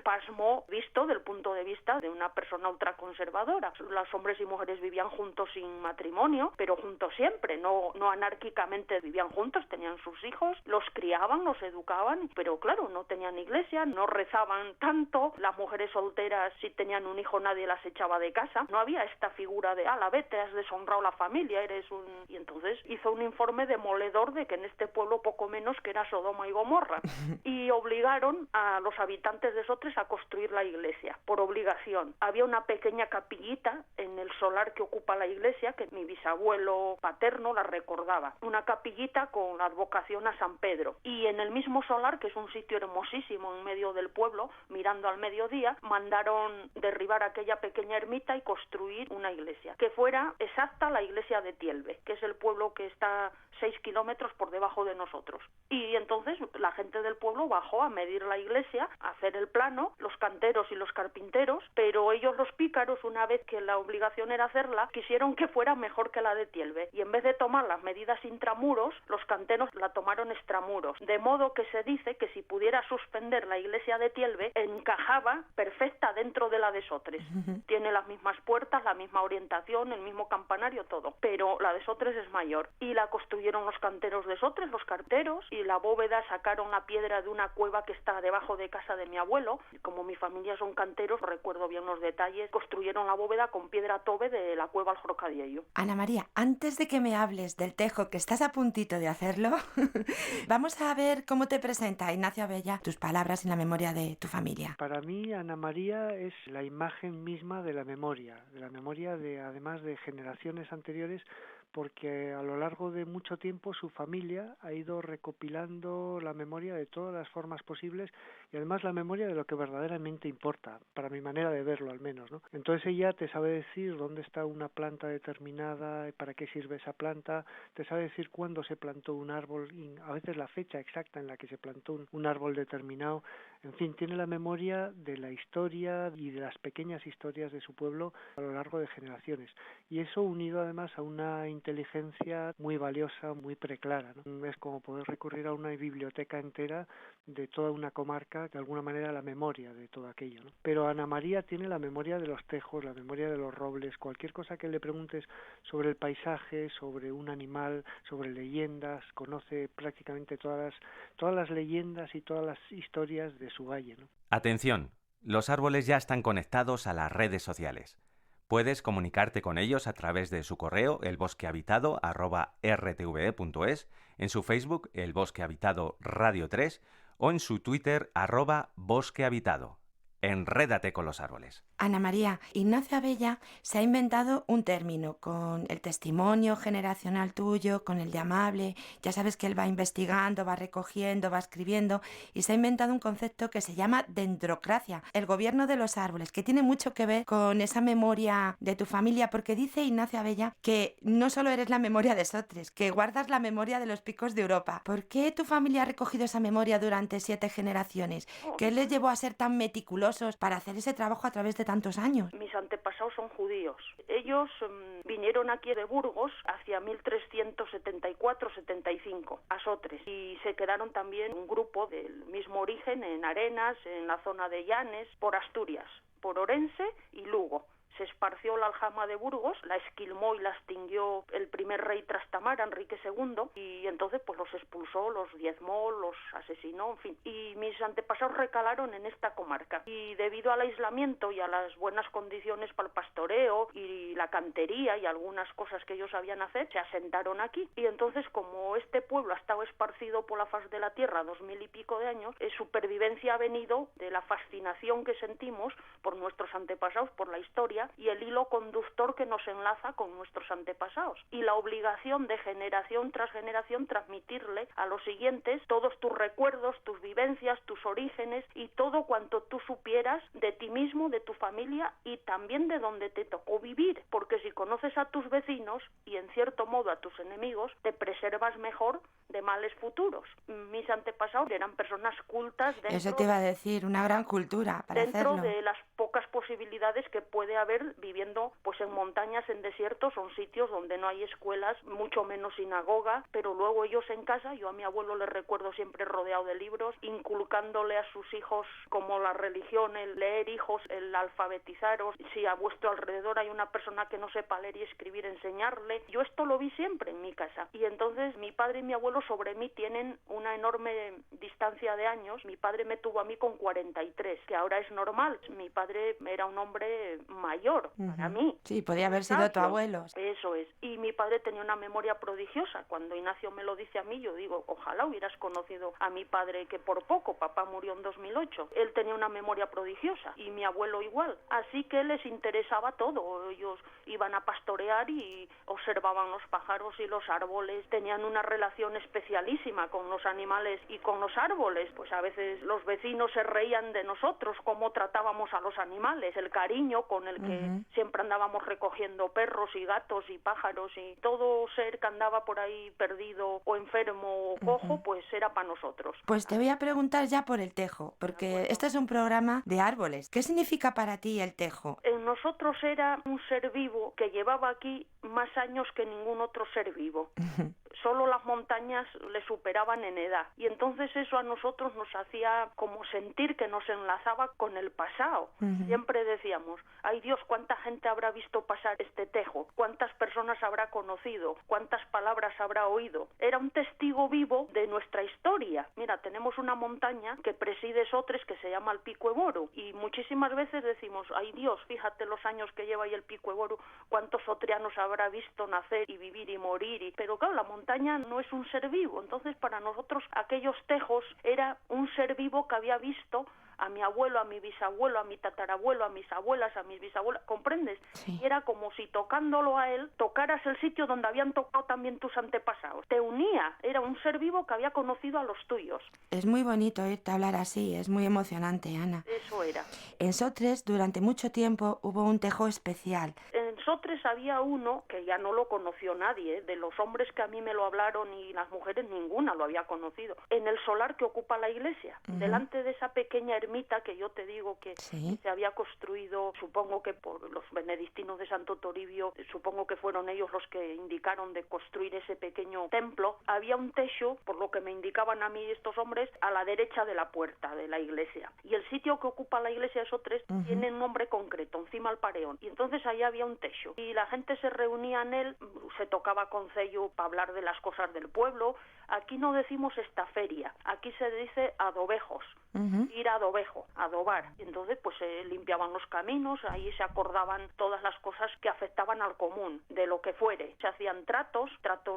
Pasmó visto del punto de vista de una persona ultraconservadora. Los hombres y mujeres vivían juntos sin matrimonio, pero juntos siempre, no anárquicamente vivían juntos, tenían sus hijos, los criaban, los educaban, pero claro, no tenían iglesia, no rezaban tanto, las mujeres solteras si tenían un hijo nadie las echaba de casa, no había esta figura de la vete, has deshonrado la familia, eres un... Y entonces hizo un informe demoledor de que en este pueblo poco menos que era Sodoma y Gomorra, y obligaron a los habitantes de Sotres a construir la iglesia, por obligación. Había una pequeña capillita en el solar que ocupa la iglesia, que mi bisabuelo paterno la recordaba, una capillita con la advocación a San Pedro, y en el mismo solar, que es un sitio hermosísimo en medio del pueblo, mirando al mediodía, mandaron derribar aquella pequeña ermita y construir una iglesia, que fuera exacta la iglesia de Tielbe, que es el pueblo que está 6 kilómetros por debajo de nosotros. Y entonces la gente del pueblo bajó a medir la iglesia, a hacer el plano, los canteros y los carpinteros, pero ellos, los pícaros, una vez que la obligación era hacerla, quisieron que fuera mejor que la de Tielbe, y en vez de tomar las medidas intramuros, los canteros la tomaron extramuros, de modo que se dice que si pudiera suspender la iglesia de Tielbe, encajaba perfecta dentro de la de Sotres. Tiene las mismas puertas, la misma orientación, el mismo campanario, todo, pero la de Sotres es mayor, y la construyeron los canteros de Sotres, los carteros, y la bóveda sacaron la piedra de una cueva que está debajo de casa de mi abuelo. Como mi familia son canteros, recuerdo bien los detalles, construyeron la bóveda con piedra tobe de la cueva al Jorcadiello. Ana María, antes de que me hables del tejo, que estás a puntito de hacerlo, vamos a ver cómo te presenta Ignacio Abella tus palabras en la memoria de tu familia. Para mí, Ana María es la imagen misma de la memoria de, además de generaciones anteriores, porque a lo largo de mucho tiempo su familia ha ido recopilando la memoria de todas las formas posibles y además la memoria de lo que verdaderamente importa, para mi manera de verlo al menos, ¿no? Entonces ella te sabe decir dónde está una planta determinada, para qué sirve esa planta, te sabe decir cuándo se plantó un árbol, y a veces la fecha exacta en la que se plantó un árbol determinado. En fin, tiene la memoria de la historia y de las pequeñas historias de su pueblo a lo largo de generaciones. Y eso unido además a una inteligencia muy valiosa, muy preclara, ¿no? Es como poder recurrir a una biblioteca entera de toda una comarca, de alguna manera la memoria de todo aquello, ¿no? Pero Ana María tiene la memoria de los tejos, la memoria de los robles, cualquier cosa que le preguntes sobre el paisaje, sobre un animal, sobre leyendas, conoce prácticamente todas las leyendas y todas las historias de su valle, ¿no? Atención, los árboles ya están conectados a las redes sociales. Puedes comunicarte con ellos a través de su correo elbosquehabitado@rtve.es, en su Facebook El Bosque Habitado Radio 3 o en su Twitter @bosquehabitado. Enrédate con los árboles. Ana María, Ignacio Abella se ha inventado un término con el testimonio generacional tuyo, con el de amable. Ya sabes que él va investigando, va recogiendo, va escribiendo y se ha inventado un concepto que se llama dendrocracia, el gobierno de los árboles, que tiene mucho que ver con esa memoria de tu familia, porque dice Ignacio Abella que no solo eres la memoria de Sotres, que guardas la memoria de los picos de Europa. ¿Por qué tu familia ha recogido esa memoria durante 7 generaciones? ¿Qué les llevó a ser tan meticulosos para hacer ese trabajo a través de tantos años? Mis antepasados son judíos. Ellos vinieron aquí de Burgos hacia 1374-75 a Sotres y se quedaron también un grupo del mismo origen en Arenas, en la zona de Llanes, por Asturias, por Orense y Lugo. Se esparció la aljama de Burgos, la esquilmó y la extinguió el primer rey Trastamara, Enrique II, y entonces pues los expulsó, los diezmó, los asesinó, en fin. Y mis antepasados recalaron en esta comarca. Y debido al aislamiento y a las buenas condiciones para el pastoreo y la cantería y algunas cosas que ellos sabían hacer, se asentaron aquí. Y entonces, como este pueblo ha estado esparcido por la faz de la tierra 2000 y pico de años, su pervivencia ha venido de la fascinación que sentimos por nuestros antepasados, por la historia, y el hilo conductor que nos enlaza con nuestros antepasados y la obligación de generación tras generación transmitirle a los siguientes todos tus recuerdos, tus vivencias, tus orígenes y todo cuanto tú supieras de ti mismo, de tu familia y también de donde te tocó vivir, porque si conoces a tus vecinos y en cierto modo a tus enemigos, te preservas mejor de males futuros. Mis antepasados eran personas cultas dentro, eso te iba a decir, una gran cultura para dentro hacerlo. de las pocas posibilidades que puede haber viviendo pues en montañas, en desiertos, son sitios donde no hay escuelas, mucho menos sinagoga, pero luego ellos en casa, yo a mi abuelo le recuerdo siempre rodeado de libros, inculcándole a sus hijos como la religión, el leer hijos, el alfabetizaros, si a vuestro alrededor hay una persona que no sepa leer y escribir, enseñarle. Yo esto lo vi siempre en mi casa y entonces mi padre y mi abuelo sobre mí tienen una enorme distancia de años. Mi padre me tuvo a mí con 43, que ahora es normal. Mi padre era un hombre mayor para mí. Sí, podía haber sido tu abuelo. Eso es. Y mi padre tenía una memoria prodigiosa. Cuando Ignacio me lo dice a mí, yo digo, ojalá hubieras conocido a mi padre, que por poco, papá murió en 2008. Él tenía una memoria prodigiosa y mi abuelo igual. Así que les interesaba todo. Ellos iban a pastorear y observaban los pájaros y los árboles. Tenían una relación especialísima con los animales y con los árboles. Pues a veces los vecinos se reían de nosotros, cómo tratábamos a los animales, el cariño con el que siempre andábamos recogiendo perros y gatos y pájaros y todo ser que andaba por ahí perdido o enfermo o cojo, pues era para nosotros. Pues te voy a preguntar ya por el tejo, porque este es un programa de árboles. ¿Qué significa para ti el tejo? En nosotros era un ser vivo que llevaba aquí más años que ningún otro ser vivo. Solo las montañas le superaban en edad y entonces eso a nosotros nos hacía como sentir que nos enlazaba con el pasado. Siempre decíamos, ay Dios, cuánta gente habrá visto pasar este tejo, cuántas personas habrá conocido, cuántas palabras habrá oído. Era un testigo vivo de nuestra historia. Mira, tenemos una montaña que preside Sotres que se llama el Pico Eboru y muchísimas veces decimos, ay Dios, fíjate los años que lleva ahí el Pico Eboru, cuántos sotrianos habrá visto nacer y vivir y morir. Pero claro, la montaña no es un ser vivo, entonces para nosotros aquellos tejos era un ser vivo que había visto a mi abuelo, a mi bisabuelo, a mi tatarabuelo, a mis abuelas, a mis bisabuelas, ¿comprendes? Sí. Y era como si tocándolo a él, tocaras el sitio donde habían tocado también tus antepasados. Te unía, era un ser vivo que había conocido a los tuyos. Es muy bonito oírte hablar así, es muy emocionante, Ana. Eso era. En Sotres, durante mucho tiempo, hubo un tejo especial. En Sotres había uno que ya no lo conoció nadie, de los hombres que a mí me lo hablaron y las mujeres ninguna lo había conocido. En el solar que ocupa la iglesia, delante de esa pequeña ermita que yo te digo que se había construido, supongo que por los benedictinos de Santo Toribio, supongo que fueron ellos los que indicaron de construir ese pequeño templo. Había un techo, por lo que me indicaban a mí estos hombres, a la derecha de la puerta de la iglesia. Y el sitio que ocupa la iglesia de Sotres tiene un nombre concreto, encima al Pareón. Y entonces ahí había un techo. techo. Y la gente se reunía en él, se tocaba concello para hablar de las cosas del pueblo. Aquí no decimos estaferia, aquí se dice adobejos, ir a adobejo, adobar. Y entonces pues se limpiaban los caminos, ahí se acordaban todas las cosas que afectaban al común, de lo que fuere. Se hacían tratos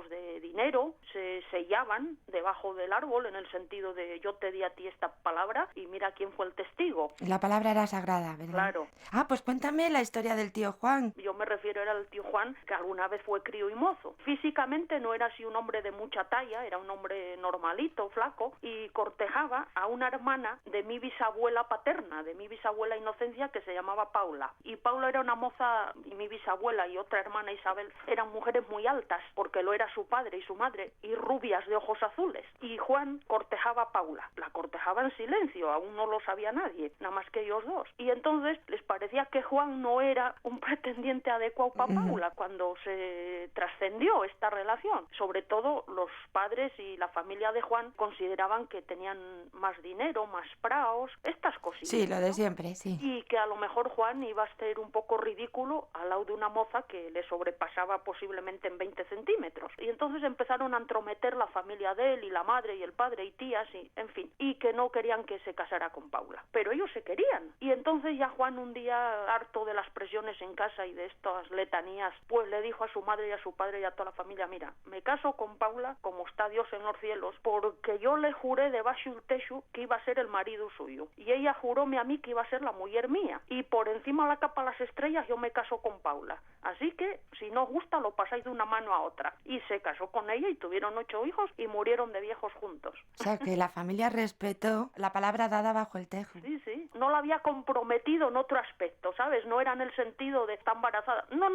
de dinero, se sellaban debajo del árbol en el sentido de yo te di a ti esta palabra y mira quién fue el testigo. La palabra era sagrada, ¿verdad? Claro. Ah, pues cuéntame la historia del tío Juan. Yo me refiero era al tío Juan, que alguna vez fue crío y mozo. Físicamente no era así un hombre de mucha talla, era un hombre normalito, flaco, y cortejaba a una hermana de mi bisabuela paterna, de mi bisabuela Inocencia, que se llamaba Paula. Y Paula era una moza, y mi bisabuela y otra hermana Isabel eran mujeres muy altas, porque lo era su padre y su madre, y rubias de ojos azules. Y Juan cortejaba a Paula. La cortejaba en silencio, aún no lo sabía nadie, nada más que ellos dos. Y entonces les parecía que Juan no era un pretendiente adecuado para Paula cuando se trascendió esta relación. Sobre todo los padres y la familia de Juan consideraban que tenían más dinero, más praos, estas cositas. Sí, lo de siempre, sí. Y que a lo mejor Juan iba a ser un poco ridículo al lado de una moza que le sobrepasaba posiblemente en 20 centímetros. Y entonces empezaron a entrometer la familia de él y la madre y el padre y tías y en fin, y que no querían que se casara con Paula. Pero ellos se querían. Y entonces ya Juan, un día harto de las presiones en casa y de estas letanías, pues le dijo a su madre y a su padre y a toda la familia: mira, me caso con Paula como está Dios en los cielos, porque yo le juré debajo del techo que iba a ser el marido suyo, y ella juróme a mí que iba a ser la mujer mía, y por encima de la capa de las estrellas yo me caso con Paula, así que si no os gusta lo pasáis de una mano a otra. Y se casó con ella y tuvieron 8 hijos y murieron de viejos juntos. O sea, que la familia respetó la palabra dada bajo el tejo. Sí, sí, no la había comprometido en otro aspecto, ¿sabes? No era en el sentido de estar embarazada, no,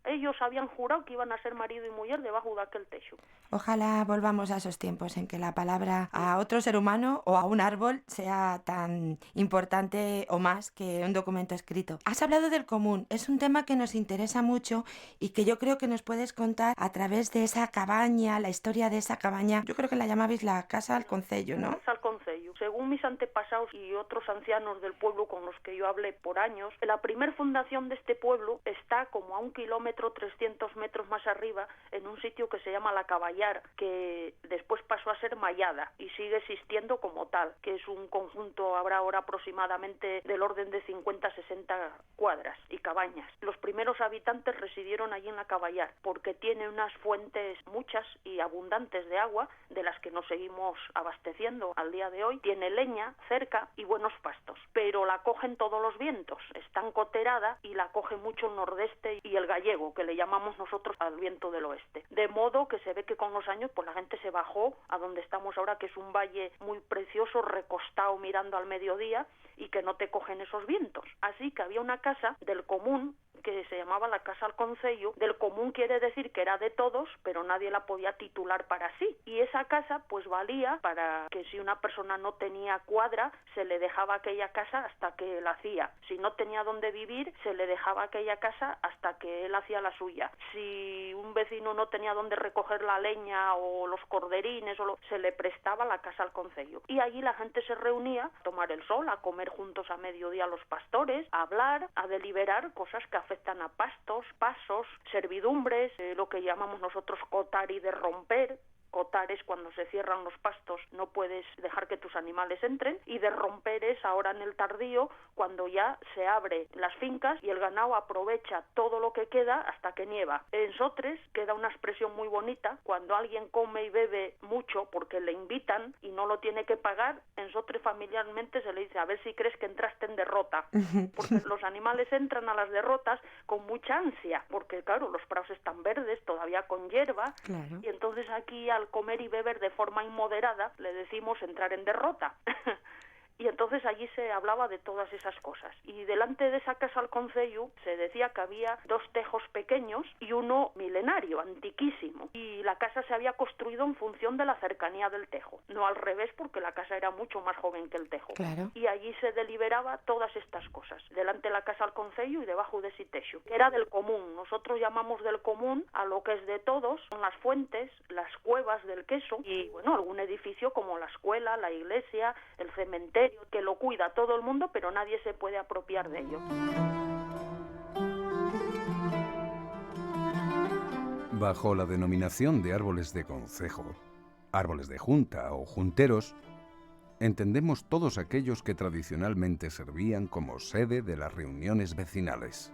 ellos habían jurado que iban a ser marido y mujer debajo de aquel techo. Ojalá volvamos a esos tiempos en que la palabra a otro ser humano o a un árbol sea tan importante o más que un documento escrito. Has hablado del común, es un tema que nos interesa mucho y que yo creo que nos puedes contar a través de esa cabaña, la historia de esa cabaña. Yo creo que la llamabais la Casa al Concello, ¿no? Casa al Concello. Según mis antepasados y otros ancianos del pueblo con los que yo hablé por años, la primer fundación de este pueblo está como a 1 kilómetro 300 metros más arriba, en un sitio que se llama La Caballar, que después pasó a ser Mallada y sigue existiendo como tal, que es un conjunto, habrá ahora aproximadamente del orden de 50-60 cuadras y cabañas. Los primeros habitantes residieron allí en La Caballar porque tiene unas fuentes muchas y abundantes de agua, de las que nos seguimos abasteciendo al día de hoy. Tiene leña cerca y buenos pastos, pero la cogen todos los vientos, está encoterada y la coge mucho el nordeste y el gallego, que le llamamos nosotros al viento del oeste. De modo que se ve que con los años pues la gente se bajó a donde estamos ahora, que es un valle muy precioso, recostado mirando al mediodía, y que no te cogen esos vientos. Así que había una casa del común que se llamaba la Casa al Concello. Del común quiere decir que era de todos, pero nadie la podía titular para sí. Y esa casa pues valía para que si una persona no tenía cuadra, se le dejaba aquella casa hasta que la hacía. Si no tenía dónde vivir, se le dejaba aquella casa hasta que él hacía la suya. Si un vecino no tenía dónde recoger la leña o los corderines, se le prestaba la Casa al Concello. Y allí la gente se reunía a tomar el sol, a comer juntos a mediodía los pastores, a hablar, a deliberar cosas que afectan a pastos, pasos, servidumbres, lo que llamamos nosotros cotar y derromper. Cotar es cuando se cierran los pastos, no puedes dejar que tus animales entren, y derromper es ahora en el tardío, cuando ya se abre las fincas y el ganado aprovecha todo lo que queda hasta que nieva. En Sotres queda una expresión muy bonita: cuando alguien come y bebe mucho porque le invitan y no lo tiene que pagar, en Sotres familiarmente se le dice: a ver si crees que entraste en derrota, porque los animales entran a las derrotas con mucha ansia, porque claro, los prados están verdes, todavía con hierba, claro. Y entonces aquí al comer y beber de forma inmoderada le decimos entrar en derrota. Y entonces allí se hablaba de todas esas cosas. Y delante de esa Casa al Concello se decía que había 2 tejos pequeños y uno milenario, antiquísimo. Y la casa se había construido en función de la cercanía del tejo, no al revés, porque la casa era mucho más joven que el tejo. Claro. Y allí se deliberaba todas estas cosas, delante de la Casa al Concello y debajo de ese techo, que era del común. Nosotros llamamos del común a lo que es de todos, son las fuentes, las cuevas del queso y, bueno, algún edificio como la escuela, la iglesia, el cementerio, que lo cuida todo el mundo, pero nadie se puede apropiar de ello. Bajo la denominación de árboles de concejo, árboles de junta o junteros, entendemos todos aquellos que tradicionalmente servían como sede de las reuniones vecinales.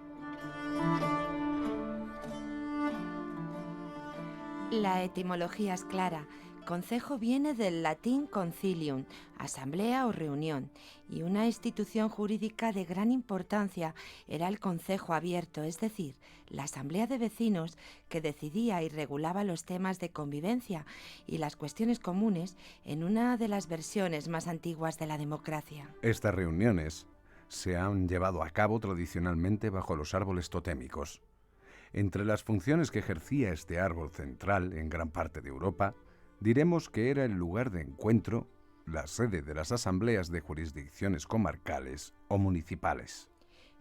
La etimología es clara. Concejo viene del latín concilium, asamblea o reunión, y una institución jurídica de gran importancia era el concejo abierto, es decir, la asamblea de vecinos que decidía y regulaba los temas de convivencia y las cuestiones comunes en una de las versiones más antiguas de la democracia. Estas reuniones se han llevado a cabo tradicionalmente bajo los árboles totémicos. Entre las funciones que ejercía este árbol central en gran parte de Europa, diremos que era el lugar de encuentro, la sede de las asambleas de jurisdicciones comarcales o municipales.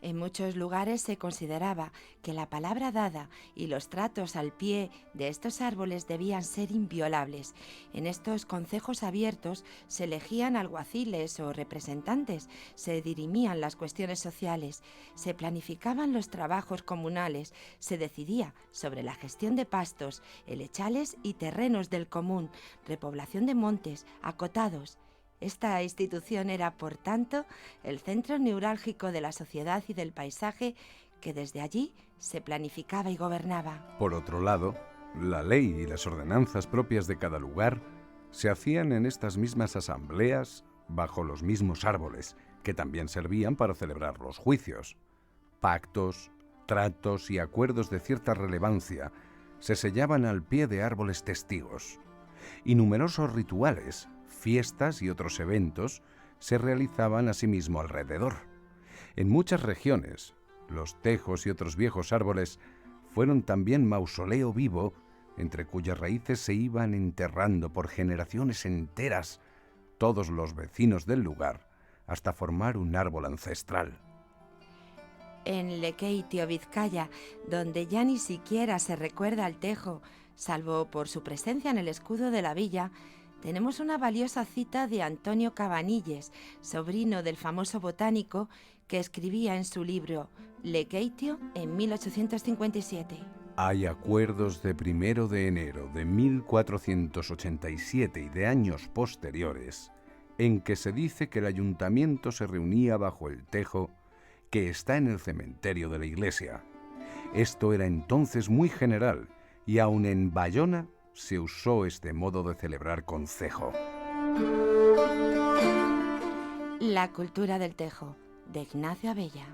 En muchos lugares se consideraba que la palabra dada y los tratos al pie de estos árboles debían ser inviolables. En estos concejos abiertos se elegían alguaciles o representantes, se dirimían las cuestiones sociales, se planificaban los trabajos comunales, se decidía sobre la gestión de pastos, helechales y terrenos del común, repoblación de montes, acotados. Esta institución era, por tanto, el centro neurálgico de la sociedad y del paisaje que desde allí se planificaba y gobernaba. Por otro lado, la ley y las ordenanzas propias de cada lugar se hacían en estas mismas asambleas bajo los mismos árboles, que también servían para celebrar los juicios. Pactos, tratos y acuerdos de cierta relevancia se sellaban al pie de árboles testigos, y numerosos rituales, fiestas y otros eventos se realizaban asimismo alrededor. En muchas regiones, los tejos y otros viejos árboles fueron también mausoleo vivo, entre cuyas raíces se iban enterrando por generaciones enteras todos los vecinos del lugar, hasta formar un árbol ancestral. En Lekeitio, Vizcaya, donde ya ni siquiera se recuerda al tejo, salvo por su presencia en el escudo de la villa, tenemos una valiosa cita de Antonio Cabanilles, sobrino del famoso botánico, que escribía en su libro Lekeitio en 1857. Hay acuerdos de 1 de enero de 1487 y de años posteriores en que se dice que el ayuntamiento se reunía bajo el tejo que está en el cementerio de la iglesia. Esto era entonces muy general y aun en Bayona se usó este modo de celebrar concejo. La cultura del tejo, de Ignacio Abella.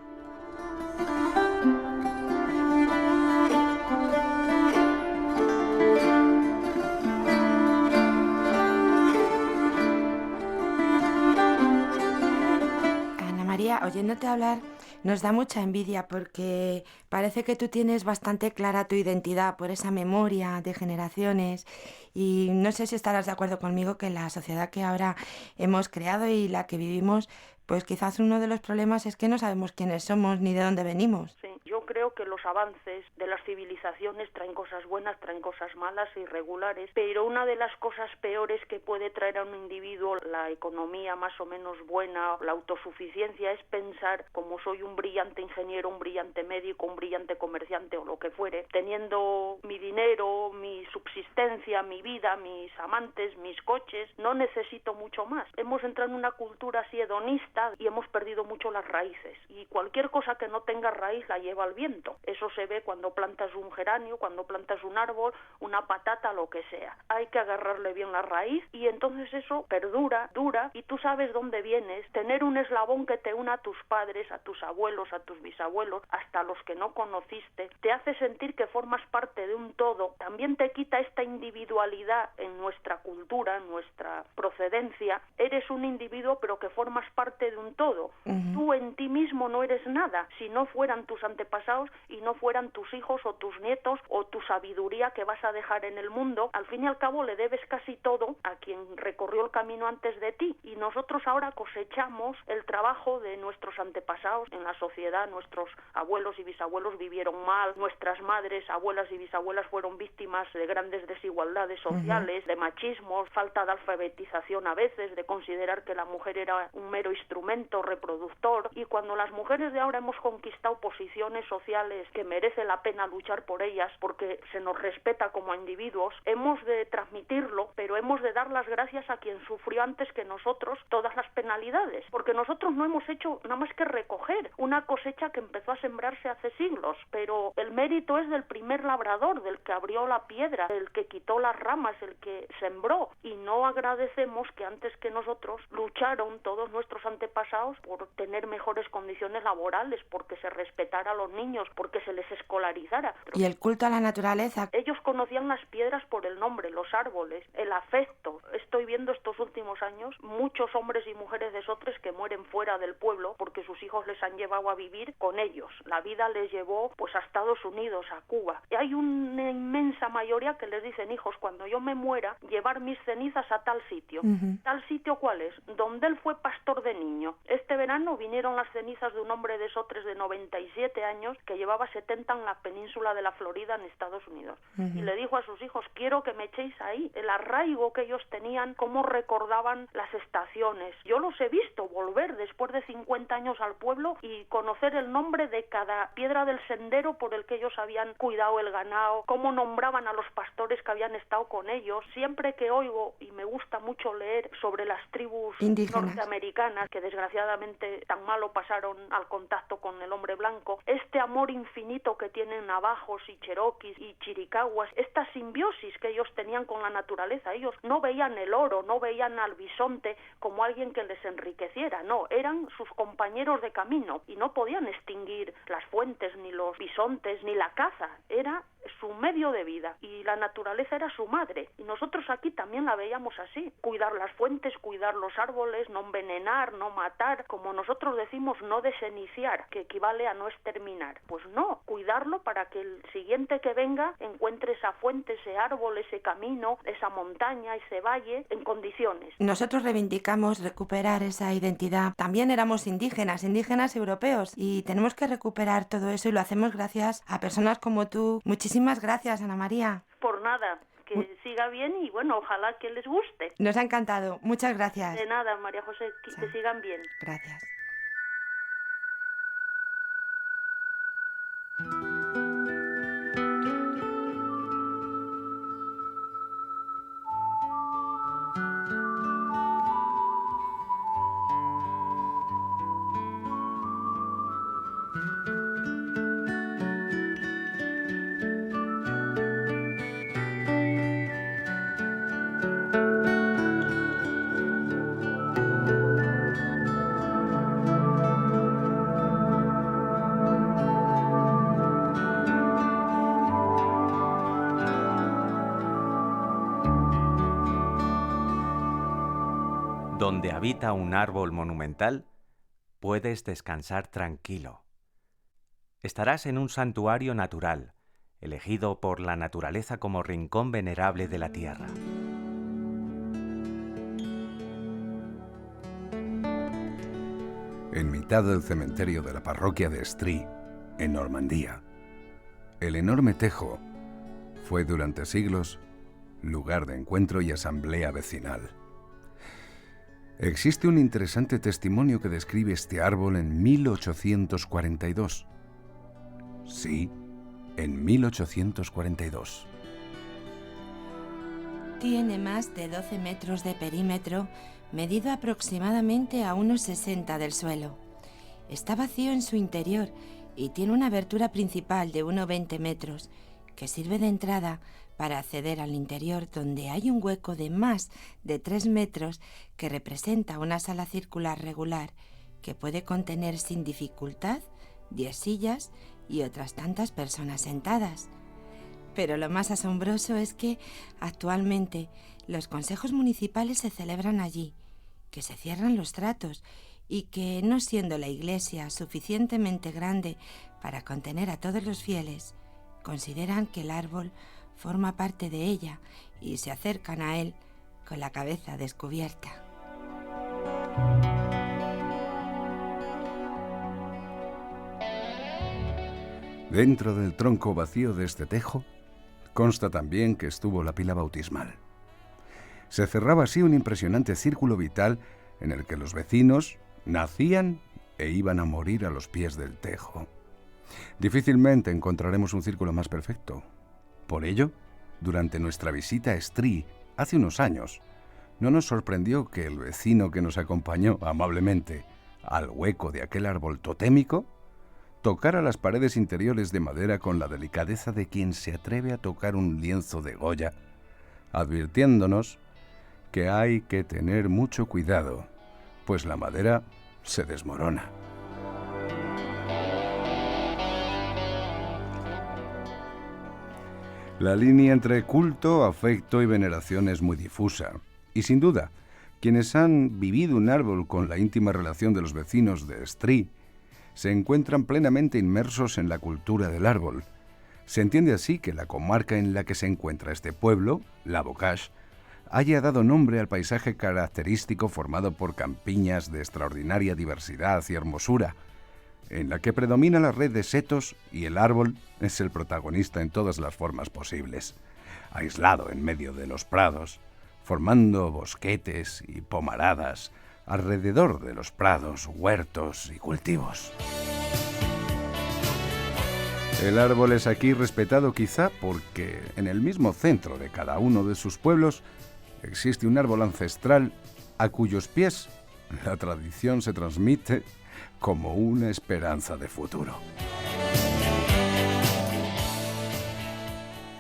Ana María, oyéndote hablar, nos da mucha envidia porque parece que tú tienes bastante clara tu identidad por esa memoria de generaciones y no sé si estarás de acuerdo conmigo que la sociedad que ahora hemos creado y la que vivimos, pues quizás uno de los problemas es que no sabemos quiénes somos ni de dónde venimos. Sí, yo creo que los avances de las civilizaciones traen cosas buenas, traen cosas malas, irregulares, pero una de las cosas peores que puede traer a un individuo la economía más o menos buena, la autosuficiencia, es pensar, como soy un brillante ingeniero, un brillante médico, un brillante comerciante o lo que fuere, teniendo mi dinero, mi subsistencia, mi vida, mis amantes, mis coches, no necesito mucho más. Hemos entrado en una cultura así hedonista y hemos perdido mucho las raíces, y cualquier cosa que no tenga raíz la lleva al viento. Eso se ve cuando plantas un geranio, cuando plantas un árbol, una patata, lo que sea. Hay que agarrarle bien la raíz y entonces eso perdura, dura, y tú sabes dónde vienes. Tener un eslabón que te una a tus padres, a tus abuelos, a tus bisabuelos, hasta los que no conociste, te hace sentir que formas parte de un todo. También te quita esta individualidad en nuestra cultura, en nuestra procedencia. Eres un individuo pero que formas parte de un todo. Tú en ti mismo no eres nada si no fueran tus antepasados y no fueran tus hijos o tus nietos o tu sabiduría que vas a dejar en el mundo. Al fin y al cabo le debes casi todo a quien recorrió el camino antes de ti, y nosotros ahora cosechamos el trabajo de nuestros antepasados en la sociedad. Nuestros abuelos y bisabuelos vivieron mal, nuestras madres, abuelas y bisabuelas fueron víctimas de grandes desigualdades sociales, de machismo, falta de alfabetización a veces, de considerar que la mujer era un mero instrumento reproductor, y cuando las mujeres de ahora hemos conquistado posiciones sociales que merece la pena luchar por ellas porque se nos respeta como individuos, hemos de transmitirlo, pero hemos de dar las gracias a quien sufrió antes que nosotros todas las penalidades, porque nosotros no hemos hecho nada más que recoger una cosecha que empezó a sembrarse hace siglos, pero el mérito es del primer labrador, del que abrió la piedra, del que quitó las ramas, el que sembró, y no agradecemos que antes que nosotros lucharon todos nuestros antepasados por tener mejores condiciones laborales, porque se respetara a los niños, porque se les escolarizara. Y el culto a la naturaleza. Ellos conocían las piedras por el nombre, los árboles, el afecto. Estoy viendo estos últimos años muchos hombres y mujeres de Sotres que mueren fuera del pueblo porque sus hijos les han llevado a vivir con ellos. La vida les llevó pues a Estados Unidos, a Cuba. Y hay una inmensa mayoría que les dicen: hijos, cuando yo me muera, llevar mis cenizas a tal sitio. ¿Tal sitio cuál es? Donde él fue pastor de niño. Este verano vinieron las cenizas de un hombre de Sotres de 97 años que llevaba 70 en la península de la Florida, en Estados Unidos. Y le dijo a sus hijos: quiero que me echéis ahí. El arraigo que ellos tenían, cómo recordaban las estaciones. Yo los he visto volver después de 50 años al pueblo y conocer el nombre de cada piedra del sendero por el que ellos habían cuidado el ganado, cómo nombraban a los pastores que habían estado con ellos. Siempre que oigo, y me gusta mucho leer sobre las tribus indígenas norteamericanas que desgraciadamente tan malo pasaron al contacto con el hombre blanco, este amor infinito que tienen navajos y cheroquis y chiricahuas, esta simbiosis que ellos tenían con la naturaleza. Ellos no veían el oro, no veían al bisonte como alguien que les enriqueciera, no, eran sus compañeros de camino y no podían extinguir las fuentes, ni los bisontes, ni la caza. Era su medio de vida y la naturaleza era su madre, y nosotros aquí también la veíamos así: cuidar las fuentes, cuidar los árboles, no envenenar, no matar, como nosotros decimos, no deseniciar, que equivale a no exterminar. Pues no, cuidarlo para que el siguiente que venga encuentre esa fuente, ese árbol, ese camino, esa montaña, ese valle en condiciones. Nosotros reivindicamos recuperar esa identidad. También éramos indígenas europeos, y tenemos que recuperar todo eso, y lo hacemos gracias a personas como tú. Muchísimas gracias, Ana María. Por nada, que siga bien y bueno, ojalá que les guste. Nos ha encantado. Muchas gracias. De nada, María José, que sigan bien. Gracias. Donde habita un árbol monumental, puedes descansar tranquilo. Estarás en un santuario natural, elegido por la naturaleza como rincón venerable de la tierra. En mitad del cementerio de la parroquia de Estrie, en Normandía, el enorme tejo fue durante siglos lugar de encuentro y asamblea vecinal. Existe un interesante testimonio que describe este árbol en 1842. Sí, en 1842. Tiene más de 12 metros de perímetro, medido aproximadamente a unos 60 del suelo. Está vacío en su interior y tiene una abertura principal de unos 20 metros, que sirve de entrada para acceder al interior, donde hay un hueco de más de 3 metros que representa una sala circular regular que puede contener sin dificultad 10 sillas y otras tantas personas sentadas. Pero lo más asombroso es que actualmente los consejos municipales se celebran allí, que se cierran los tratos y que, no siendo la iglesia suficientemente grande para contener a todos los fieles, consideran que el árbol forma parte de ella y se acercan a él con la cabeza descubierta. Dentro del tronco vacío de este tejo, Consta también que estuvo la pila bautismal. Se cerraba así un impresionante círculo vital en el que los vecinos nacían e iban a morir a los pies del tejo. Difícilmente encontraremos un círculo más perfecto. Por ello, durante nuestra visita a Estrí, hace unos años, no nos sorprendió que el vecino que nos acompañó amablemente al hueco de aquel árbol totémico tocara las paredes interiores de madera con la delicadeza de quien se atreve a tocar un lienzo de Goya, advirtiéndonos que hay que tener mucho cuidado, pues la madera se desmorona. La línea entre culto, afecto y veneración es muy difusa, y sin duda, quienes han vivido un árbol con la íntima relación de los vecinos de Estrí se encuentran plenamente inmersos en la cultura del árbol. Se entiende así que la comarca en la que se encuentra este pueblo, la Bocage, haya dado nombre al paisaje característico formado por campiñas de extraordinaria diversidad y hermosura, en la que predomina la red de setos y el árbol es el protagonista en todas las formas posibles, aislado en medio de los prados, formando bosquetes y pomaradas alrededor de los prados, huertos y cultivos. El árbol es aquí respetado quizá porque en el mismo centro de cada uno de sus pueblos existe un árbol ancestral a cuyos pies la tradición se transmite como una esperanza de futuro.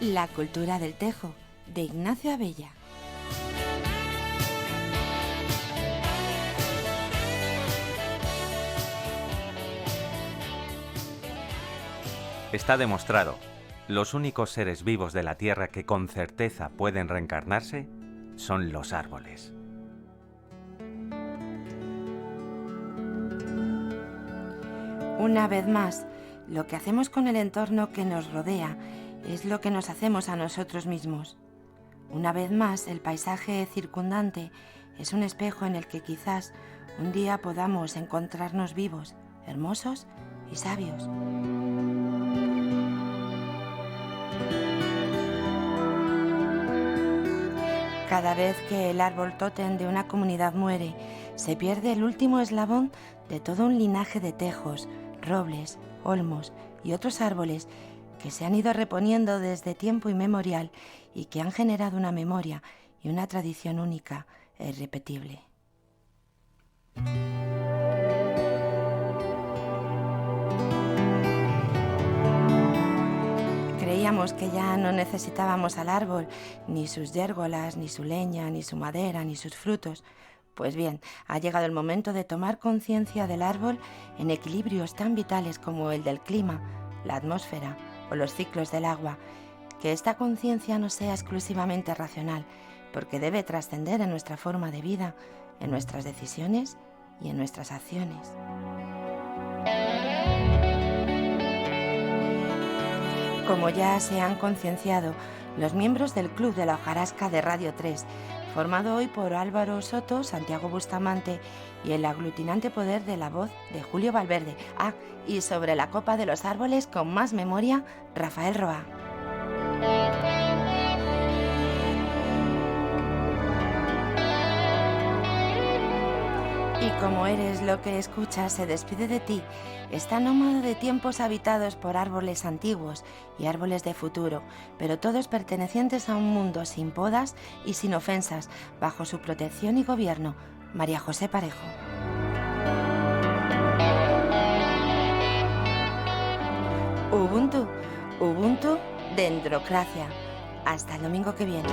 La cultura del tejo, de Ignacio Abella. Está demostrado, los únicos seres vivos de la Tierra que con certeza pueden reencarnarse son los árboles. Una vez más, lo que hacemos con el entorno que nos rodea es lo que nos hacemos a nosotros mismos. Una vez más, el paisaje circundante es un espejo en el que quizás un día podamos encontrarnos vivos, hermosos y sabios. Cada vez que el árbol tótem de una comunidad muere, se pierde el último eslabón de todo un linaje de tejos, robles, olmos y otros árboles que se han ido reponiendo desde tiempo inmemorial y que han generado una memoria y una tradición única e irrepetible. Creíamos que ya no necesitábamos al árbol, ni sus yérgolas, ni su leña, ni su madera, ni sus frutos. Pues bien, ha llegado el momento de tomar conciencia del árbol en equilibrios tan vitales como el del clima, la atmósfera o los ciclos del agua. Que esta conciencia no sea exclusivamente racional, porque debe trascender en nuestra forma de vida, en nuestras decisiones y en nuestras acciones. Como ya se han concienciado los miembros del Club de la Hojarasca de Radio 3, formado hoy por Álvaro Soto, Santiago Bustamante y el aglutinante poder de la voz de Julio Valverde. Ah, y sobre la copa de los árboles con más memoria, Rafael Roa. Y como eres lo que escuchas, se despide de ti esta nómada de tiempos habitados por árboles antiguos y árboles de futuro, pero todos pertenecientes a un mundo sin podas y sin ofensas, bajo su protección y gobierno. María José Parejo. Ubuntu, Ubuntu, Dendrocracia. Hasta el domingo que viene.